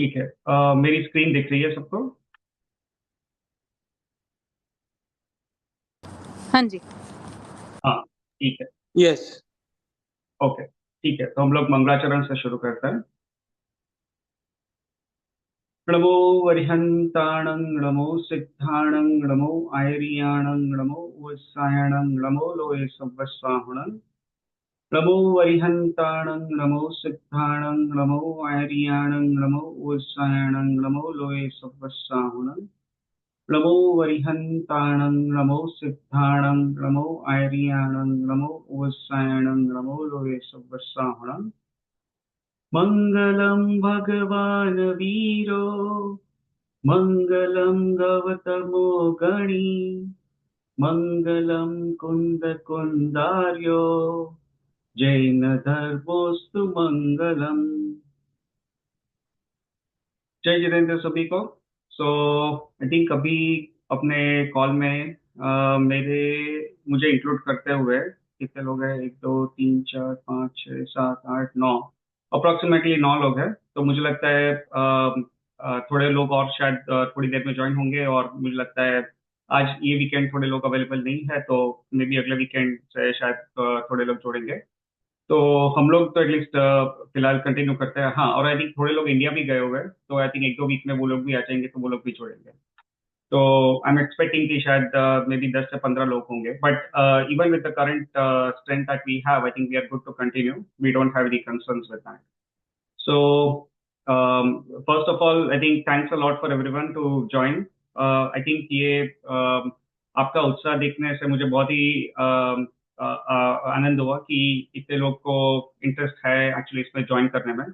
ठीक है। मेरी स्क्रीन दिख रही है सबको? हाँ जी। हाँ, ठीक है। यस। ओके, ठीक है, तो हम लोग मंगलाचरण से शुरू करते हैं। नमो वरिहंताणं नमो सिद्धाणं नमो आयरियाणं नमो वत्सायणं नमो लोये सव्वस्वाहुणं नमो वरिहंताणं नमो सिद्धाणं नमो आयरियाणं नमो वत्सायणं नमो लोये सव्वस्वाहुणं नमो वरिहंताणं नमो सिद्धाणं नमो आयरियाणं नमो वत्सायणं नमो लोये सव्वस्वाहुणं मङ्गलं भगवान् वीरो मङ्गलं गौतमो गणी मङ्गलं कुन्दकुन्दार्यो जैनधर्मोऽस्तु मङ्गलम्। जय जितेंद्र सभी को। सो आई थिंक अभी अपने कॉल में मेरे मुझे इंक्लूड करते हुए कितने लोग हैं? एक दो तीन चार पाँच छः सात आठ नौ, अप्रोक्सीमेटली 9 लोग हैं। तो मुझे लगता है थोड़े लोग और शायद थोड़ी देर में ज्वाइन होंगे, और मुझे लगता है आज ये वीकेंड थोड़े लोग अवेलेबल नहीं है, तो मे बी अगले वीकेंड से शायद थोड़े लोग जोड़ेंगे। तो हम लोग तो एटलीस्ट फिलहाल कंटिन्यू करते हैं। हाँ, और आई थिंक थोड़े लोग इंडिया भी गए हुए हैं, तो आई थिंक एक दो वीक में वो लोग भी आ जाएंगे, तो वो लोग भी छोड़ेंगे। तो आई एम एक्सपेक्टिंग कि शायद मे बी 10 से 15 लोग होंगे, but even with the current strength that we have, I think we are good to continue. We don't have any concerns with that. So first of all I think thanks a lot for everyone to join. I think ये आपका उत्साह देखने से मुझे बहुत ही आनंद हुआ कि इतने लोग को इंटरेस्ट है एक्चुअली इसमें ज्वाइन करने में।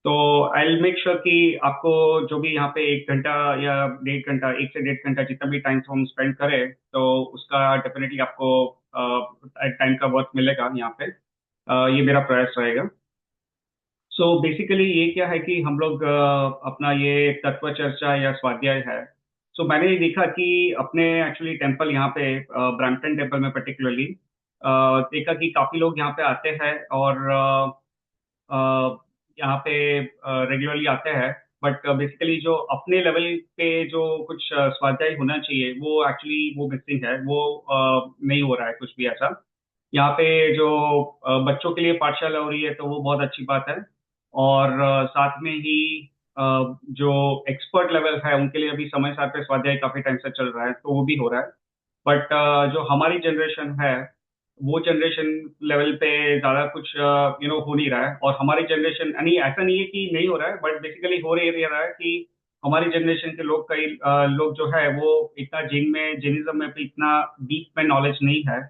तो आई विल मेक श्योर कि आपको जो भी यहाँ पे 1 घंटा या 1.5 घंटा, 1 से 1.5 घंटा जितना भी टाइम हम स्पेंड करें, तो उसका डेफिनेटली आपको टाइम का वर्थ मिलेगा यहाँ पे। ये मेरा प्रयास रहेगा। सो बेसिकली ये क्या है कि हम लोग अपना ये तत्व चर्चा या स्वाध्याय है। सो मैंने ये देखा कि अपने एक्चुअली टेम्पल यहाँ पे ब्रैम्पटन टेम्पल में पर्टिकुलरली देखा कि काफी लोग यहाँ पे आते हैं, और यहाँ पे रेगुलरली आते हैं। बट बेसिकली जो अपने लेवल पे जो कुछ स्वाध्याय होना चाहिए, वो एक्चुअली वो मिसिंग है, वो नहीं हो रहा है कुछ भी ऐसा। यहाँ पे जो बच्चों के लिए पाठशाला हो रही है, तो वो बहुत अच्छी बात है। और साथ में ही जो एक्सपर्ट लेवल है उनके लिए अभी समय सार पे स्वाध्याय काफी टाइम से चल रहा है, तो वो भी हो रहा है। बट जो हमारी जनरेशन है, वो जनरेशन लेवल पे ज्यादा कुछ हो नहीं रहा है। और हमारी जनरेशन यानी ऐसा नहीं है कि नहीं हो रहा है, बट बेसिकली हो रही रहा है कि हमारी जनरेशन के लोग, कई लोग जो है वो इतना जिनिज्म में भी इतना डीप में नॉलेज नहीं है,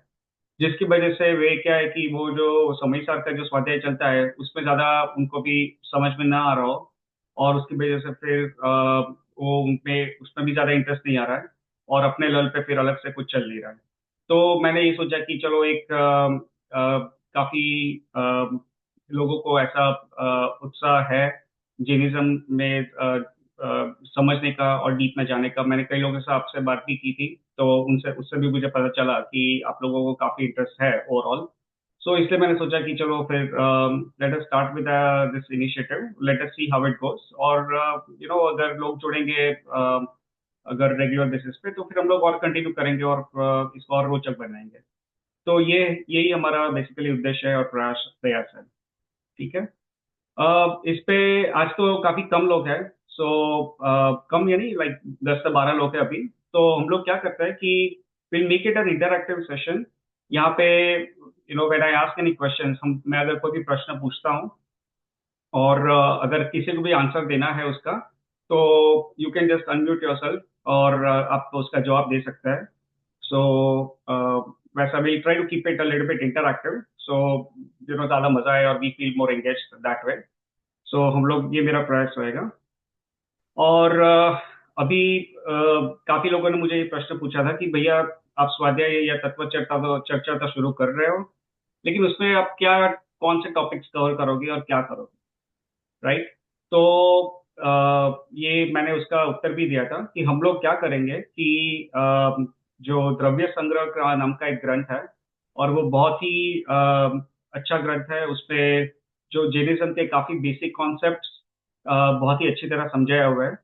जिसकी वजह से वे क्या है कि वो जो समय सार का जो स्वाध्याय चलता है उसमें ज्यादा उनको भी समझ में ना आ रहा हो, और उसकी वजह से फिर वो उनमें उसमें भी ज्यादा इंटरेस्ट नहीं आ रहा है, और अपने लेवल पे फिर अलग से कुछ चल नहीं रहा है। तो मैंने ये सोचा कि चलो एक काफी लोगों को ऐसा उत्साह है जैनिज्म में समझने का और डीप में जाने का। मैंने कई लोगों से आपसे बात भी की थी, तो उनसे उससे भी मुझे पता चला कि आप लोगों को काफी इंटरेस्ट है ओवरऑल। सो इसलिए मैंने सोचा कि चलो फिर let us start with this initiative, let us see how it goes. और अगर लोग जुड़ेंगे अगर रेगुलर बेसिस पे, तो फिर हम लोग और कंटिन्यू करेंगे और इसको और रोचक बनाएंगे। तो ये यही हमारा बेसिकली उद्देश्य है और प्रयास प्रयास है। ठीक है। इस पे आज तो काफी कम लोग हैं। सो कम यानी लाइक 10 से 12 लोग हैं अभी। तो हम लोग क्या करते हैं कि will make it an interactive session. यहाँ पे when I ask any questions, मैं अगर कोई भी प्रश्न पूछता हूँ, और अगर किसी को भी आंसर देना है उसका, तो you can just unmute yourself, और आप तो उसका जवाब दे सकते हैं। सो वैसा will try to keep it a little bit interactive, so ज्यादा मजा आए और we feel more engage that way. So हम लोग, ये मेरा प्रयास रहेगा। और अभी काफी लोगों ने मुझे ये प्रश्न पूछा था कि भैया आप स्वाध्याय या तत्व चर्चा तो शुरू कर रहे हो, लेकिन उसमें आप क्या, कौन से टॉपिक्स कवर करोगे और क्या करोगे, राइट? तो ये मैंने उसका उत्तर भी दिया था कि हम लोग क्या करेंगे कि जो द्रव्य संग्रह का नाम का एक ग्रंथ है, और वो बहुत ही अच्छा ग्रंथ है। उसपे जो जैनिज्म के काफी बेसिक कॉन्सेप्ट्स बहुत ही अच्छी तरह समझाया हुआ है।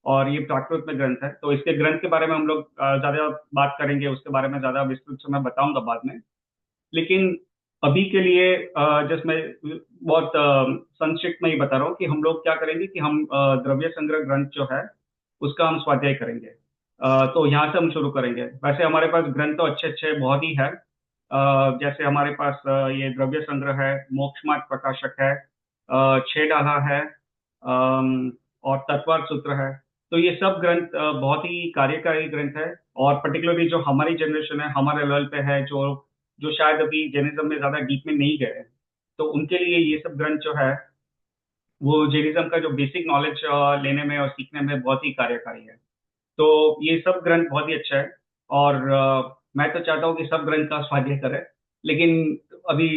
और ये प्राकृत में ग्रंथ है, तो इसके ग्रंथ के बारे में हम लोग ज्यादा बात करेंगे, उसके बारे में ज्यादा विस्तृत से मैं बताऊंगा बाद में। लेकिन अभी के लिए जस्ट मैं बहुत संक्षिप्त में ही बता रहा हूँ कि हम लोग क्या करेंगे कि हम द्रव्य संग्रह ग्रंथ जो है उसका हम स्वाध्याय करेंगे। तो यहाँ से हम शुरू करेंगे। वैसे हमारे पास ग्रंथ तो अच्छे अच्छे बहुत ही है। जैसे हमारे पास ये द्रव्य संग्रह है, मोक्ष मार्ग प्रकाशक है, छह डाला है, और तत्वार्थ सूत्र है। तो ये सब ग्रंथ बहुत ही कार्यकारी ग्रंथ है। और पर्टिकुलरली जो हमारी जनरेशन है, हमारे लेवल पे है, जो जो शायद अभी जैनिज्म में ज्यादा डीप में नहीं गए, तो उनके लिए ये सब ग्रंथ जो है वो जैनिज्म का जो बेसिक नॉलेज लेने में और सीखने में बहुत ही कार्यकारी है। तो ये सब ग्रंथ बहुत ही अच्छा है। और मैं तो चाहता हूँ कि सब ग्रंथ का स्वाध्याय करें। लेकिन अभी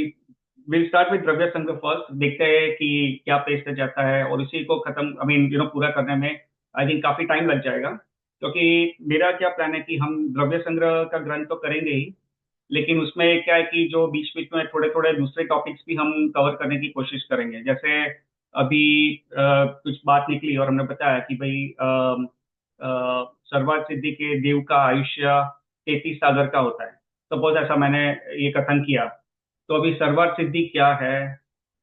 विल स्टार्ट विद द्रव्य संग्रह फर्स्ट, देखते हैं कि क्या पेश किया जाता है, और इसी को खत्म आई मीन पूरा करने में आई थिंक काफी टाइम लग जाएगा। क्योंकि मेरा क्या प्लान है कि हम द्रव्य संग्रह का ग्रंथ तो करेंगे ही, लेकिन उसमें क्या है कि जो बीच बीच में थोड़े थोड़े दूसरे टॉपिक्स भी हम कवर करने की कोशिश करेंगे। जैसे अभी कुछ बात निकली और हमने बताया कि भाई सर्वार्थ सिद्धि के देव का आयुष्य 33 सागर का होता है। सपोज ऐसा मैंने ये कथन किया, तो अभी सर्वार्थ सिद्धि क्या है,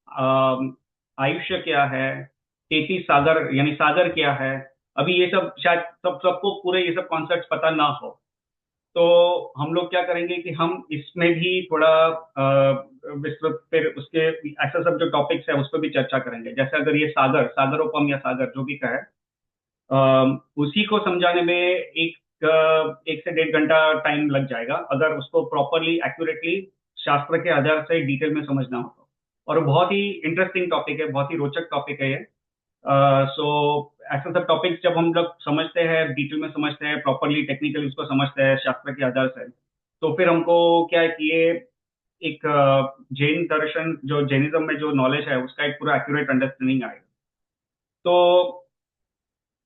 अम, आयुष्य क्या है, 33 सागर यानी सागर क्या है, अभी ये सब शायद सबको पूरे ये सब कॉन्सेप्ट पता ना हो। तो हम लोग क्या करेंगे कि हम इसमें भी थोड़ा विस्तृत फिर उसके ऐसा सब जो टॉपिक्स है उस पर भी चर्चा करेंगे। जैसे अगर ये सागर, सागरोपम या सागर जो भी कहे, उसी को समझाने में एक से 1.5 घंटा टाइम लग जाएगा, अगर उसको प्रॉपरली एक्यूरेटली शास्त्र के आधार से डिटेल में समझना हो तो। और बहुत ही इंटरेस्टिंग टॉपिक है, बहुत ही रोचक टॉपिक है ये। सो ऐसे सब टॉपिक्स जब हम लोग समझते हैं, डिटेल में समझते हैं, प्रॉपरली टेक्निकली उसको समझते हैं शास्त्र के आधार से, तो फिर हमको क्या है कि ये एक जैन दर्शन, जो जैनिज्म में जो नॉलेज है उसका एक पूरा एक्यूरेट अंडरस्टैंडिंग आएगा। तो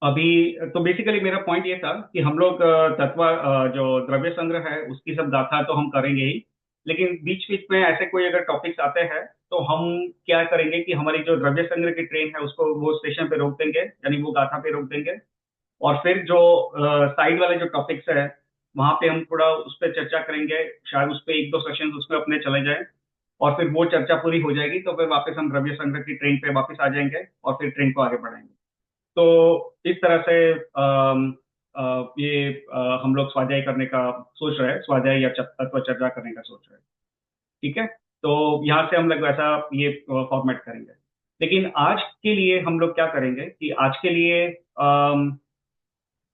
अभी तो बेसिकली मेरा पॉइंट ये था कि हम लोग जो द्रव्य संग्रह है उसकी सब गाथा तो हम करेंगे ही, लेकिन बीच बीच में ऐसे कोई अगर टॉपिक्स आते हैं तो हम क्या करेंगे कि हमारी जो द्रव्य संग्रह की ट्रेन है उसको वो स्टेशन पे रोक देंगे, यानी वो गाथा पे रोक देंगे। और फिर जो साइड वाले जो टॉपिक्स है वहां पे हम थोड़ा उस पर चर्चा करेंगे। शायद उस पर एक दो सेशन उसमें अपने चले जाए, और फिर वो चर्चा पूरी हो जाएगी तो फिर वापस हम द्रव्य संग्रह की ट्रेन पे वापस आ जाएंगे और फिर ट्रेन को आगे बढ़ाएंगे। तो इस तरह से ये हम लोग स्वाध्याय करने का सोच रहे हैं, स्वाध्याय या तत्व चर्चा करने का सोच रहे हैं। ठीक है। तो यहाँ से हम लोग वैसा ये फॉर्मेट करेंगे। लेकिन आज के लिए हम लोग क्या करेंगे कि आज के लिए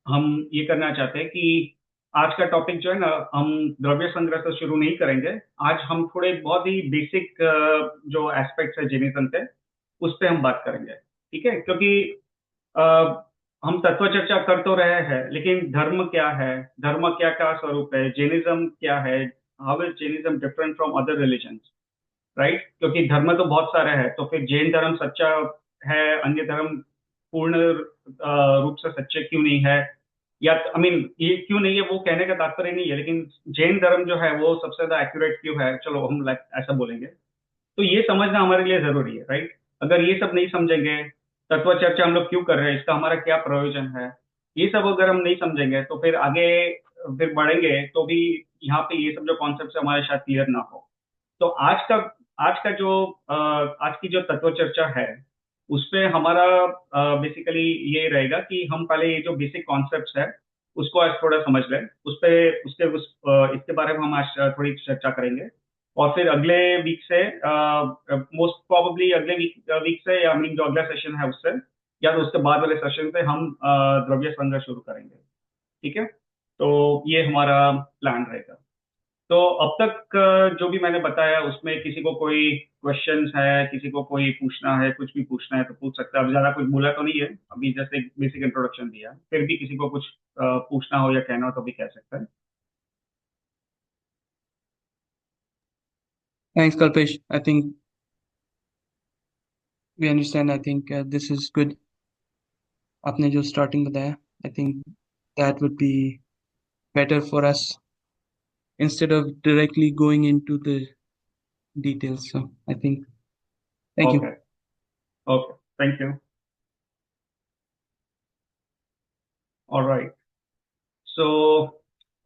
हम ये करना चाहते हैं कि आज का टॉपिक जो है ना, हम द्रव्य संग्रह से शुरू नहीं करेंगे। आज हम थोड़े बहुत ही बेसिक जो एस्पेक्ट्स है जैनिज्म के, उस पर हम बात करेंगे। ठीक है। क्योंकि अ, हम तत्व चर्चा कर तो रहे हैं, लेकिन धर्म क्या है, धर्म क्या क्या स्वरूप है, जैनिज्म क्या है, how is Jainism different from other religion, right? क्योंकि धर्म तो बहुत सारे हैं, तो फिर जैन धर्म सच्चा है, अन्य धर्म पूर्ण रूप से सच्चे क्यों नहीं है, या आई मीन ये क्यों नहीं है वो कहने का तात्पर्य नहीं है, लेकिन जैन धर्म जो है वो सबसे ज्यादा एक्यूरेट क्यों है, चलो हम ऐसा बोलेंगे। तो ये समझना हमारे लिए जरूरी है, राइट? अगर ये सब नहीं समझेंगे, तत्व चर्चा हम लोग क्यों कर रहे हैं, इसका हमारा क्या प्रयोजन है, ये सब अगर हम नहीं समझेंगे तो फिर आगे फिर बढ़ेंगे तो भी यहाँ पे ये सब जो कॉन्सेप्ट हमारे साथ क्लियर ना हो। तो आज का जो आज की जो तत्व चर्चा है उस पे हमारा बेसिकली ये रहेगा कि हम पहले ये जो बेसिक कॉन्सेप्ट्स है उसको आज थोड़ा समझ लें, उस पे इसके बारे में हम आज थोड़ी चर्चा करेंगे। और फिर अगले वीक से मोस्ट प्रोबेबली अगले वीक से, या मीन जो अगला सेशन है उससे, या तो उसके बाद वाले सेशन से हम द्रव्य संग्रह शुरू करेंगे। ठीक है। तो ये हमारा प्लान रहेगा। तो अब तक जो भी मैंने बताया उसमें किसी को कोई क्वेश्चंस है, किसी को कोई पूछना है, कुछ भी पूछना है तो पूछ सकता है। अब ज्यादा कुछ बोला तो नहीं है, अभी जैसे बेसिक इंट्रोडक्शन दिया, फिर भी किसी को कुछ पूछना हो या कहना हो तो भी कह सकता है। Thanks, Kalpesh. I think we understand. I think this is good. आपने जो starting बताया, I think that would be better for us instead of directly going into the details. So I think thank okay. you. Okay, thank you. Alright. So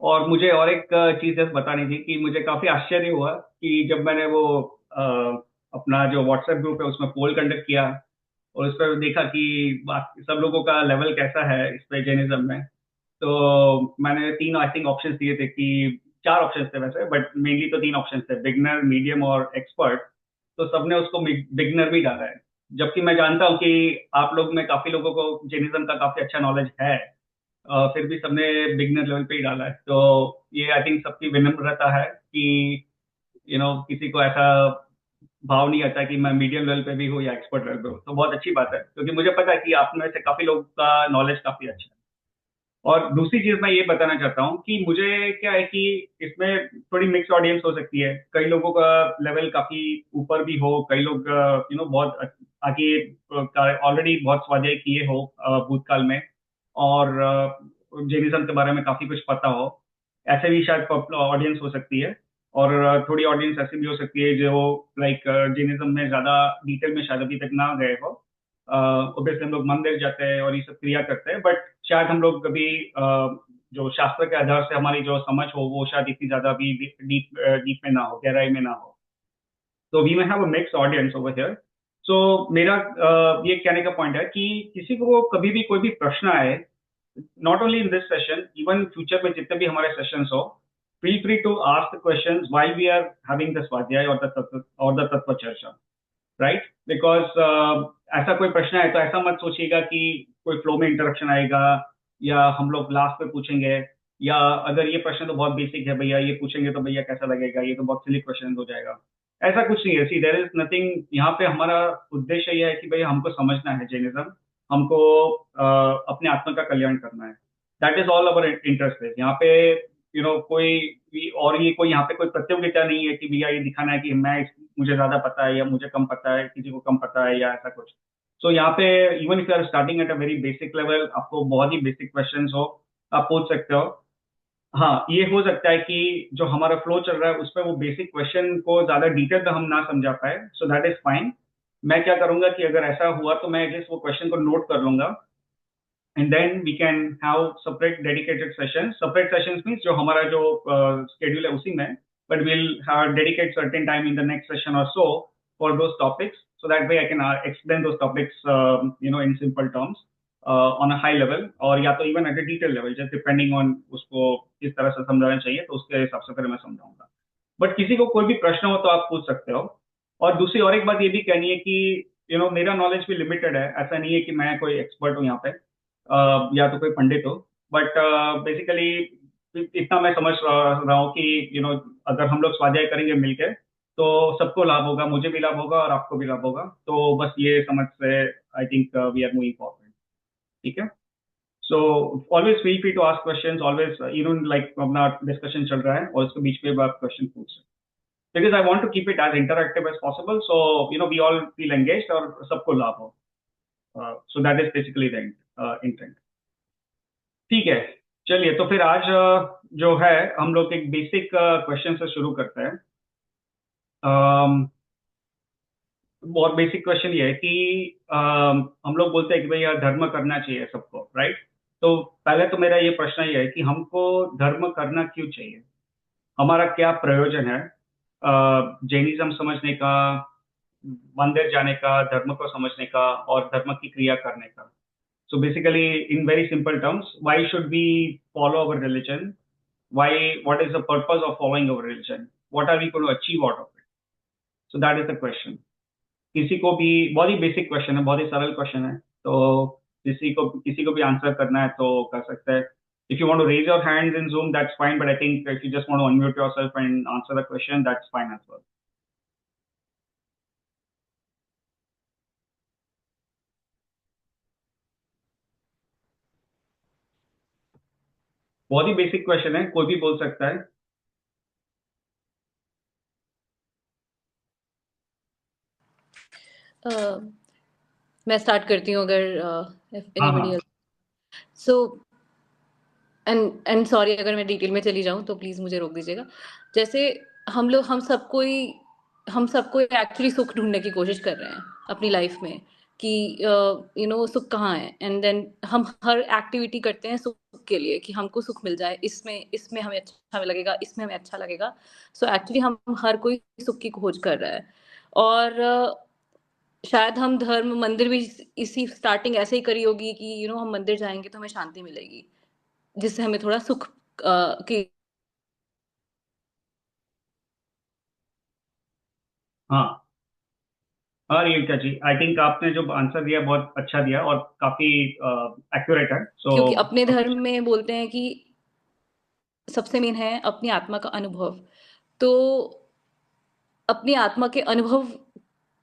और मुझे और एक चीज just बतानी थी कि मुझे काफी आश्चर्य हुआ कि जब मैंने वो अ, अपना जो व्हाट्सएप ग्रुप है उसमें पोल कंडक्ट किया और उस पर देखा कि सब लोगों का लेवल कैसा है इस पे जैनिज्म में। तो मैंने तीन आई थिंक ऑप्शंस दिए थे कि चार ऑप्शंस थे वैसे, बट मेनली तो तीन ऑप्शंस थे, बिगनर, मीडियम और एक्सपर्ट। तो सबने उसको बिगनर भी डाला है, जबकि मैं जानता हूँ कि आप लोग में काफी लोगों को जैनिज्म का काफी अच्छा नॉलेज है। फिर भी सबने बिगनर लेवल पे ही डाला है। तो ये आई थिंक सबकी विनम्रता है कि किसी को ऐसा भाव नहीं आता कि मैं मीडियम लेवल पे भी हूँ या एक्सपर्ट लेवल पे हूँ। तो बहुत अच्छी बात है, क्योंकि मुझे पता है कि आप में से काफी लोगों का नॉलेज काफी अच्छा है। और दूसरी चीज मैं ये बताना चाहता हूँ कि मुझे क्या है कि इसमें थोड़ी मिक्स ऑडियंस हो सकती है। कई लोगों का लेवल काफी ऊपर भी हो, कई लोग बहुत आगे ऑलरेडी बहुत स्वाध्याय किए हो भूतकाल में, और जैनिज्म के बारे में काफी कुछ पता हो। ऐसे भी शायद ऑडियंस हो सकती है। और थोड़ी ऑडियंस ऐसी भी हो सकती है जो लाइक जैनिज्म में ज्यादा डिटेल में शायद अभी तक ना गए हो। ऑब्वियसली हम लोग मंदिर जाते हैं और ये सब क्रिया करते हैं, बट शायद हम लोग कभी जो शास्त्र के आधार से हमारी जो समझ हो वो शायद इतनी ज्यादा भी डीप डीप में ना हो, गहराई में ना हो। तो we may have a mix audience over here. So मेरा ये कहने का पॉइंट है कि किसी को कभी भी कोई भी प्रश्न आए, not only in this session, even future में जितने भी हमारे सेशंस हो, feel free to ask the questions while we are having the swadhyay और द तत्व चर्चा, राइट? बिकॉज ऐसा कोई प्रश्न है तो ऐसा मत सोचिएगा कि कोई फ्लो में इंटरप्शन आएगा या हम लोग लास्ट में पूछेंगे, या अगर ये प्रश्न तो बहुत बेसिक है भैया, ये पूछेंगे तो भैया कैसा लगेगा, ये तो बहुत सिली क्वेश्चन हो जाएगा। ऐसा कुछ नहीं है। सी देयर इज नथिंग। यहाँ पे हमारा उद्देश्य ये है कि भैया हमको समझना है जैनिज्म, हमको अपने आत्मा का कल्याण करना है। That is all our interest है यहाँ पे। और ये कोई यहाँ पे कोई प्रतियोगिता नहीं है कि भैया ये दिखाना है कि मुझे ज्यादा पता है या मुझे कम पता है, किसी को कम पता है या ऐसा कुछ। सो यहाँ पे even if you are starting at a very basic level, आपको बहुत ही बेसिक क्वेश्चंस हो, आप पूछ सकते हो। हाँ, ये हो सकता है कि जो हमारा फ्लो चल रहा है उसमें वो बेसिक क्वेश्चन को ज्यादा डिटेल में हम ना समझा पाए, सो दैट इज फाइन। मैं क्या करूंगा कि अगर ऐसा हुआ तो मैं एटलीस्ट वो क्वेश्चन को नोट कर लूंगा, and then we can have separate dedicated session. Separate sessions means जो हमारा जो शेड्यूल है उसी में, but will have dedicate certain time in the next session और so for those topics, so that way I can explain those topics in simple terms on a high level, और या तो even at a detail level, just depending on उसको किस तरह से समझाना चाहिए तो उसके हिसाब से फिर मैं समझाऊंगा। बट किसी को कोई भी प्रश्न हो तो आप पूछ सकते हो। और दूसरी और एक बात ये भी कहनी है कि मेरा नॉलेज भी लिमिटेड है। ऐसा नहीं है कि मैं कोई एक्सपर्ट हूँ यहाँ पे, या तो कोई पंडित हो। बट बेसिकली इतना मैं समझ रहा हूँ कि अगर हम लोग स्वाध्याय करेंगे मिलके तो सबको लाभ होगा, मुझे भी लाभ होगा और आपको भी लाभ होगा। तो बस ये समझ से I think we are moving forward. ठीक है। So always feel free to ask questions, always even like अपना डिस्कशन चल रहा है और उसके बीच में आप क्वेश्चन पूछ सकते, because I want to keep it as interactive as possible, so we all feel engaged और सबको लाभ हो। So that is basically the intent. ठीक है। चलिए, तो फिर आज जो है हम लोग एक बेसिक क्वेश्चन से शुरू करते हैं। um, बहुत बेसिक क्वेश्चन ये है कि हम लोग बोलते हैं कि भैया धर्म करना चाहिए सबको, राइट? तो पहले तो मेरा ये प्रश्न ये है कि हमको धर्म करना क्यों चाहिए, हमारा क्या प्रयोजन है जैनिज्म समझने का, मंदिर जाने का, धर्म को समझने का और धर्म की क्रिया करने का। So basically in very simple terms, why should we follow our religion, why, what is the purpose of following our religion, what are we going to achieve out of it? So that is the question. किसी को भी बहुत ही basic question है, बहुत ही सरल question है। तो किसी को भी आंसर करना है तो कर सकते हैं। If you want to raise your hands in Zoom that's fine, but I think if you just want to unmute yourself and answer the question that's fine as well. बहुत ही बेसिक क्वेश्चन है, कोई भी बोल सकता है। अ, मैं start करती हूँ अगर इफ हाँ एनीबॉडी हाँ। एल्स। सो एंड सॉरी अगर मैं डिटेल में चली जाऊँ तो प्लीज मुझे रोक दीजिएगा। जैसे हम लोग हम सबको एक्चुअली सुख ढूंढने की कोशिश कर रहे हैं अपनी लाइफ में। कि सुख कहाँ है, एंड देन हम हर एक्टिविटी करते हैं सुख के लिए, कि हमको सुख मिल जाए, इसमें इसमें हमें अच्छा लगेगा, इसमें हमें अच्छा लगेगा। सो एक्चुअली हम हर कोई सुख की खोज कर रहा है। और शायद हम धर्म मंदिर भी इसी स्टार्टिंग ऐसे ही करी होगी कि हम मंदिर जाएंगे तो हमें शांति मिलेगी, जिससे हमें थोड़ा सुख की। हाँ हाँ रियंका जी, आई थिंक आपने जो आंसर दिया बहुत अच्छा दिया और काफी एक्यूरेट है, सो क्योंकि अपने धर्म में बोलते हैं कि सबसे मेन है अपनी आत्मा का अनुभव। तो अपनी आत्मा के अनुभव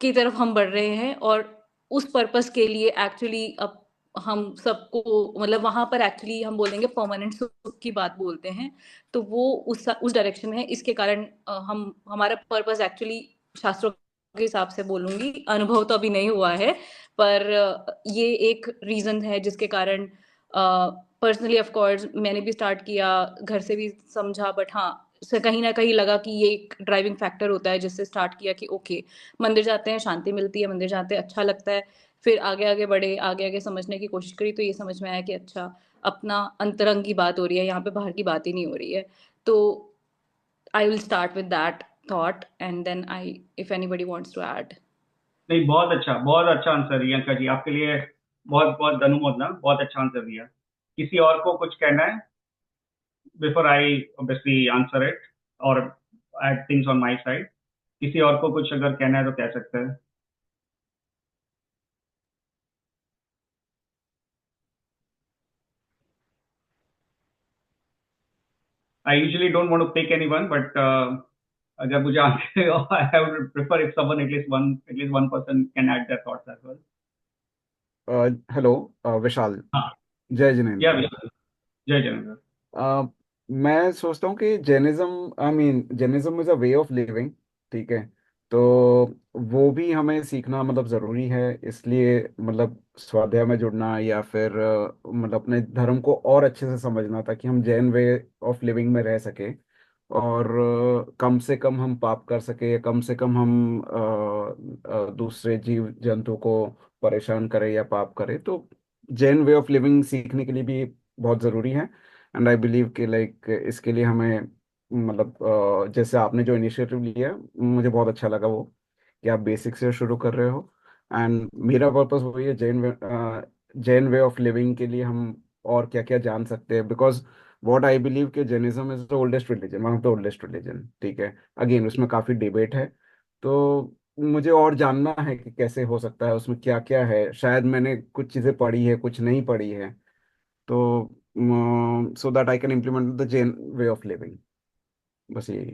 की तरफ हम बढ़ रहे हैं, और उस पर्पस के लिए एक्चुअली अब हम सबको, मतलब वहां पर एक्चुअली हम बोलेंगे परमानेंट सुख की बात बोलते हैं। तो वो उस डायरेक्शन में है। इसके कारण हम हमारा पर्पस एक्चुअली शास्त्रों के हिसाब से बोलूंगी, अनुभव तो अभी नहीं हुआ है, पर ये एक रीजन है जिसके कारण पर्सनली ऑफ कोर्स मैंने भी स्टार्ट किया, घर से भी समझा, बट हाँ से कहीं ना कहीं लगा कि ये एक ड्राइविंग फैक्टर होता है, जिससे स्टार्ट किया कि ओके मंदिर जाते हैं शांति मिलती है, मंदिर जाते हैं अच्छा लगता है। फिर आगे आगे बढ़े, आगे आगे समझने की कोशिश करी, तो ये समझ में आया कि अच्छा अपना अंतरंग की बात हो रही है यहाँ पे, बाहर की बात ही नहीं हो रही है। तो I will start with that thought, and then I if anybody wants to add. नहीं, बहुत अच्छा आंसर रियंका जी, आपके लिए बहुत बहुत अनुमोदना, बहुत अच्छा आंसर दिया। किसी और को कुछ कहना है before I obviously answer it और add things on my side? किसी और को कुछ अगर कहना है तो कह सकते हैं। I usually don't want to pick anyone, but अगर मुझे I would prefer if someone at least one person can add their thoughts as well. Hello Vishal. हाँ, जय या जिनेन्द्र। विशाल, जय जगन्नाथ। अ, मैं सोचता हूँ कि Jainism, I mean Jainism is a way of living. ठीक है। तो वो भी हमें सीखना मतलब ज़रूरी है, इसलिए मतलब स्वाध्याय में जुड़ना या फिर मतलब अपने धर्म को और अच्छे से समझना, ताकि हम जैन वे ऑफ लिविंग में रह सके और कम से कम हम पाप कर सके, या कम से कम हम दूसरे जीव जंतु को परेशान करें या पाप करें। तो जैन वे ऑफ लिविंग सीखने के लिए भी बहुत ज़रूरी है। एंड आई बिलीव कि लाइक इसके लिए हमें मतलब जैसे आपने जो इनिशिएटिव लिया, मुझे बहुत अच्छा लगा वो, कि आप बेसिक से शुरू कर रहे हो। एंड मेरा पर्पस वही है, जैन वे ऑफ लिविंग के लिए हम और क्या क्या जान सकते हैं, बिकॉज व्हाट आई बिलीव कि Jainism is the oldest religion, one of the oldest religion. ठीक है। अगेन उसमें काफ़ी डिबेट है, तो मुझे और जानना है कि कैसे हो सकता है, उसमें क्या क्या है। शायद मैंने कुछ चीज़ें पढ़ी है, कुछ नहीं पढ़ी है, तो so that I can implement the Jain way of living. बस यही।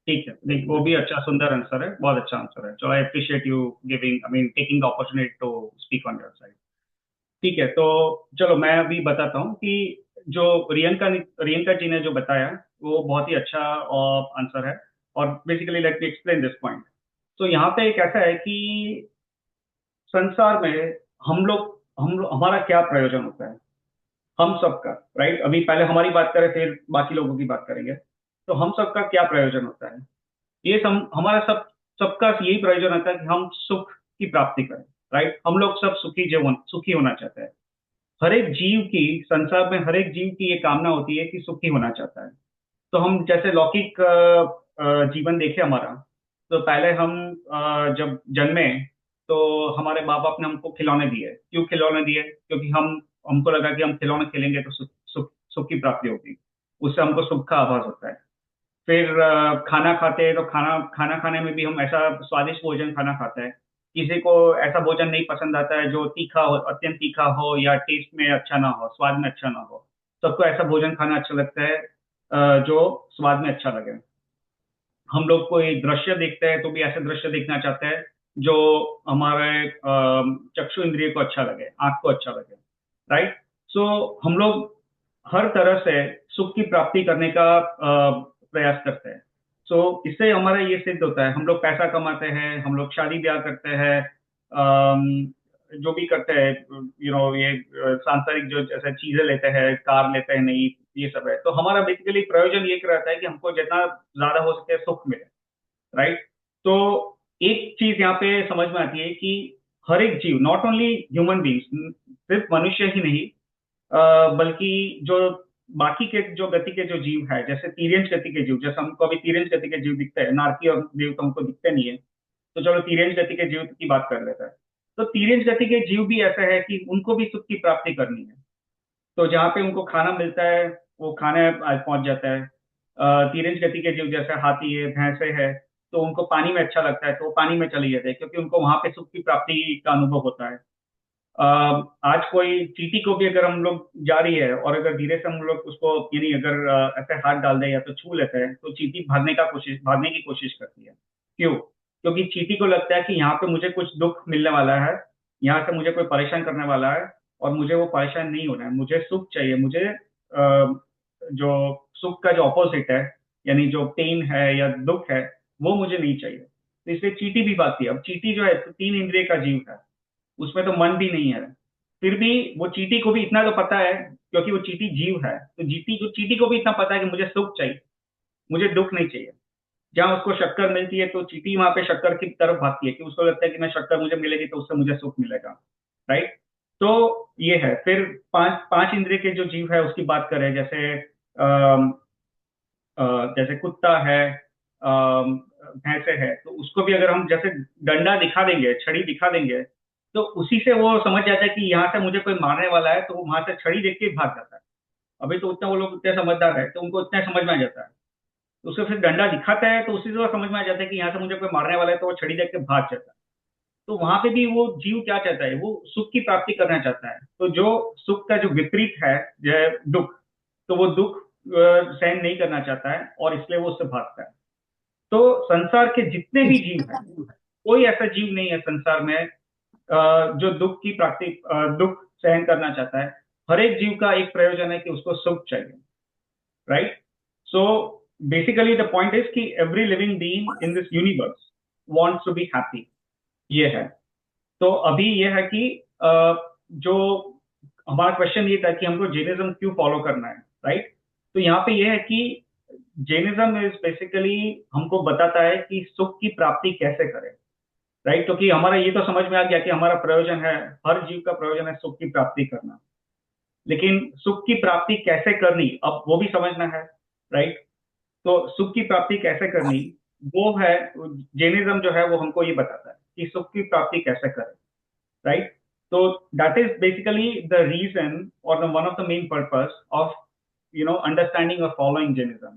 ठीक है, नहीं वो भी अच्छा सुंदर आंसर है, बहुत अच्छा आंसर है। चलो, I appreciate you giving, I mean taking the opportunity to speak on your side. ठीक है, तो चलो मैं अभी बताता हूँ कि जो रियंका जी ने जो बताया वो बहुत ही अच्छा आंसर है। और basically let me explain this point. तो यहाँ पे एक ऐसा है कि संसार में हमारा क्या प्रयोजन होता है, हम सबका। राइट, अभी पहले हमारी बात करें फिर बाकी लोगों की बात करेंगे। तो हम सबका क्या प्रयोजन होता है? ये हमारा सबका यही प्रयोजन होता है कि हम सुख की प्राप्ति करें। राइट, हम लोग सब सुखी होना चाहते हैं। हर एक जीव की, संसार में हर एक जीव की ये कामना होती है कि सुखी होना चाहता है। तो हम जैसे लौकिक जीवन देखे हमारा, तो पहले हम जब जन्मे तो हमारे माँ बाप ने हमको खिलौने दिए। क्यों खिलौने दिए? क्योंकि हमको लगा कि हम खिलौने खेलेंगे तो सुख की प्राप्ति होगी, उससे हमको सुख का आभास होता है। फिर खाना खाते हैं तो खाना खाना खाने में भी हम ऐसा स्वादिष्ट भोजन खाना खाते हैं। किसी को ऐसा भोजन नहीं पसंद आता है जो तीखा हो, अत्यंत तीखा हो, या टेस्ट में अच्छा ना हो, स्वाद में अच्छा ना हो। सबको ऐसा भोजन खाना अच्छा लगता है जो स्वाद में अच्छा लगे। हम लोग कोई दृश्य देखते हैं तो भी ऐसे दृश्य देखना चाहते हैं जो हमारे चक्षु इंद्रिय को अच्छा लगे, आंख को अच्छा लगे। राइट। सो हम लोग हर तरह से सुख की प्राप्ति करने का प्रयास करते हैं। सो इससे हमारा ये सिद्ध होता है, हम लोग पैसा कमाते हैं, हम लोग शादी ब्याह करते हैं, जो भी करते हैं, ये सांसारिक जो जैसे चीजें लेते हैं, कार लेते हैं, नहीं, ये सब है। तो हमारा बेसिकली प्रयोजन ये रहता है कि हमको जितना ज्यादा हो सके सुख मिले। राइट। तो एक चीज यहाँ पे समझ में आती है कि हर एक जीव, नॉट ओनली ह्यूमन बींग्स, सिर्फ मनुष्य ही नहीं, बल्कि जो बाकी के जो गति के जो जीव है, जैसे तिर्यंच गति के जीव, जैसे हमको अभी तिर्यंच गति के जीव दिखते हैं, नारकी और जीव तो हमको दिखते नहीं है, तो चलो तिर्यंच गति के जीव की बात कर लेते हैं। तो तिर्यंच गति के जीव भी ऐसा है कि उनको भी सुख की प्राप्ति करनी है, तो जहाँ पे उनको खाना मिलता है वो खाने पहुंच जाता है। तिरंज गति के जीव जैसे हाथी है, भैंसे है, तो उनको पानी में अच्छा लगता है तो वो पानी में चले जाते हैं, क्योंकि उनको वहां पे सुख की प्राप्ति का अनुभव होता है। आज कोई चींटी को भी अगर हम लोग जा रही है और अगर धीरे से हम लोग उसको, यानी अगर ऐसे हाथ डाल दे या तो छू लेते हैं, तो चींटी भागने की कोशिश करती है। क्यों? क्योंकि चींटी को लगता है कि यहाँ पे मुझे कुछ दुख मिलने वाला है, यहाँ से मुझे कोई परेशान करने वाला है, और मुझे वो परेशान नहीं होना है, मुझे सुख चाहिए, मुझे जो सुख का जो ऑपोजिट है, यानी जो पेन है या दुख है, वो मुझे नहीं चाहिए। तो इसलिए चींटी भी भागती है। अब चींटी जो है तो 3 इंद्रिय का जीव है, उसमें तो मन भी नहीं है, फिर भी वो चींटी को भी इतना तो पता है, क्योंकि वो चींटी जीव है, तो चींटी को भी इतना पता है कि मुझे सुख चाहिए, मुझे दुख नहीं चाहिए। जहां उसको शक्कर मिलती है तो चींटी वहां पे शक्कर की तरफ भागती है, कि उसको लगता है कि मैं शक्कर मुझे मिलेगी तो उससे मुझे सुख मिलेगा, राइट। तो ये है। फिर पांच पांच इंद्रिय के जो जीव है उसकी बात करें, जैसे अम, जैसे कुत्ता है, भैंसे है, तो उसको भी अगर हम जैसे डंडा दिखा देंगे, छड़ी दिखा देंगे, तो उसी से वो समझ जाता है कि यहाँ से मुझे कोई मारने वाला है, तो वो वहां से छड़ी देख के ही भाग जाता है। अभी तो उतना वो लोग इतने समझदार है, तो उनको इतना समझ में आ जाता है, तो उसे फिर डंडा दिखाता है तो उसी से वो समझ में आ जाता है कि यहाँ से मुझे कोई मारने वाला है, तो वो छड़ी देख के भाग जाता है। तो वहां पे भी वो जीव क्या चाहता है, वो सुख की प्राप्ति करना चाहता है। तो जो सुख का जो विपरीत है, जो है दुख, तो वो दुख सहन नहीं करना चाहता है, और इसलिए वो उससे भागता है। तो संसार के जितने भी जीव हैं, कोई ऐसा जीव नहीं है संसार में जो दुख की प्राप्ति, दुख सहन करना चाहता है। हर एक जीव का एक प्रयोजन है कि उसको सुख चाहिए, right. So basically the point is कि every living being in this universe wants to be happy, ये है। तो अभी ये है कि जो हमारा क्वेश्चन ये था कि हमको जैनिज्म क्यों फॉलो करना है, राइट। तो यहाँ पे ये है कि जैनिज्म इज बेसिकली हमको बताता है कि सुख की प्राप्ति कैसे करें, राइट। क्योंकि हमारा ये तो समझ में आ गया कि हमारा प्रयोजन है, हर जीव का प्रयोजन है सुख की प्राप्ति करना, लेकिन सुख की प्राप्ति कैसे करनी, अब वो भी समझना है, राइट। तो सुख की प्राप्ति कैसे करनी, वो है, जैनिज्म जो है वो हमको ये बताता है कि सुख की प्राप्ति कैसे करें, राइट। तो that is basically the reason और the one of the main purpose of understanding और फॉलोइंग जैनिज्म,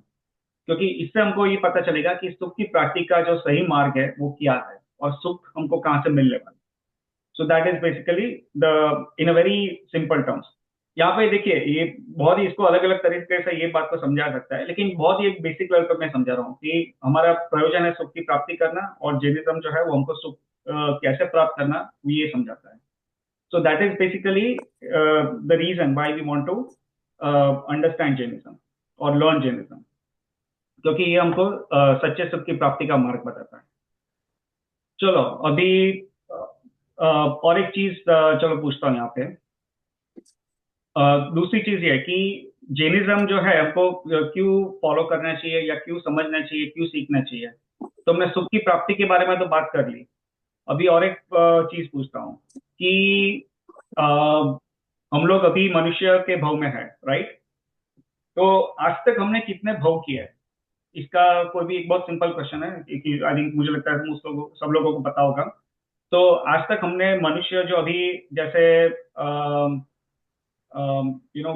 क्योंकि इससे हमको ये पता चलेगा कि सुख की प्राप्ति का जो सही मार्ग है वो क्या है, और सुख हमको कहाँ से मिलने वाला है। So that is basically the, in a very simple terms. यहाँ पे देखिए, ये बहुत ही, इसको अलग अलग तरीके से ये बात को समझा सकता है, लेकिन बहुत ही एक बेसिक लेवल पर मैं समझा रहा हूँ कि हमारा प्रयोजन है सुख की प्राप्ति करना, और जैनिज्म जो है वो हमको सुख कैसे प्राप्त करना वो ये समझाता है। So that is basically the reason why we want to understand Jainism और लर्न जैनिज्म, क्योंकि ये हमको सच्चे सुख की प्राप्ति का मार्ग बताता है। चलो अभी और एक चीज चलो पूछता हूँ यहाँ पे। दूसरी चीज ये है कि जैनिज्म जो है हमको क्यों फॉलो करना चाहिए, या क्यों समझना चाहिए, क्यों सीखना चाहिए। तो हमने सुख की प्राप्ति के बारे में तो बात कर ली। अभी और एक चीज पूछता हूँ कि अ, हम लोग अभी मनुष्य के भव में है, राइट। तो आज तक हमने कितने भव किए हैं, इसका कोई भी एक बहुत सिंपल क्वेश्चन है, कि आई थिंक मुझे लगता है सब लोगों को पता होगा। तो आज तक हमने मनुष्य जो अभी, जैसे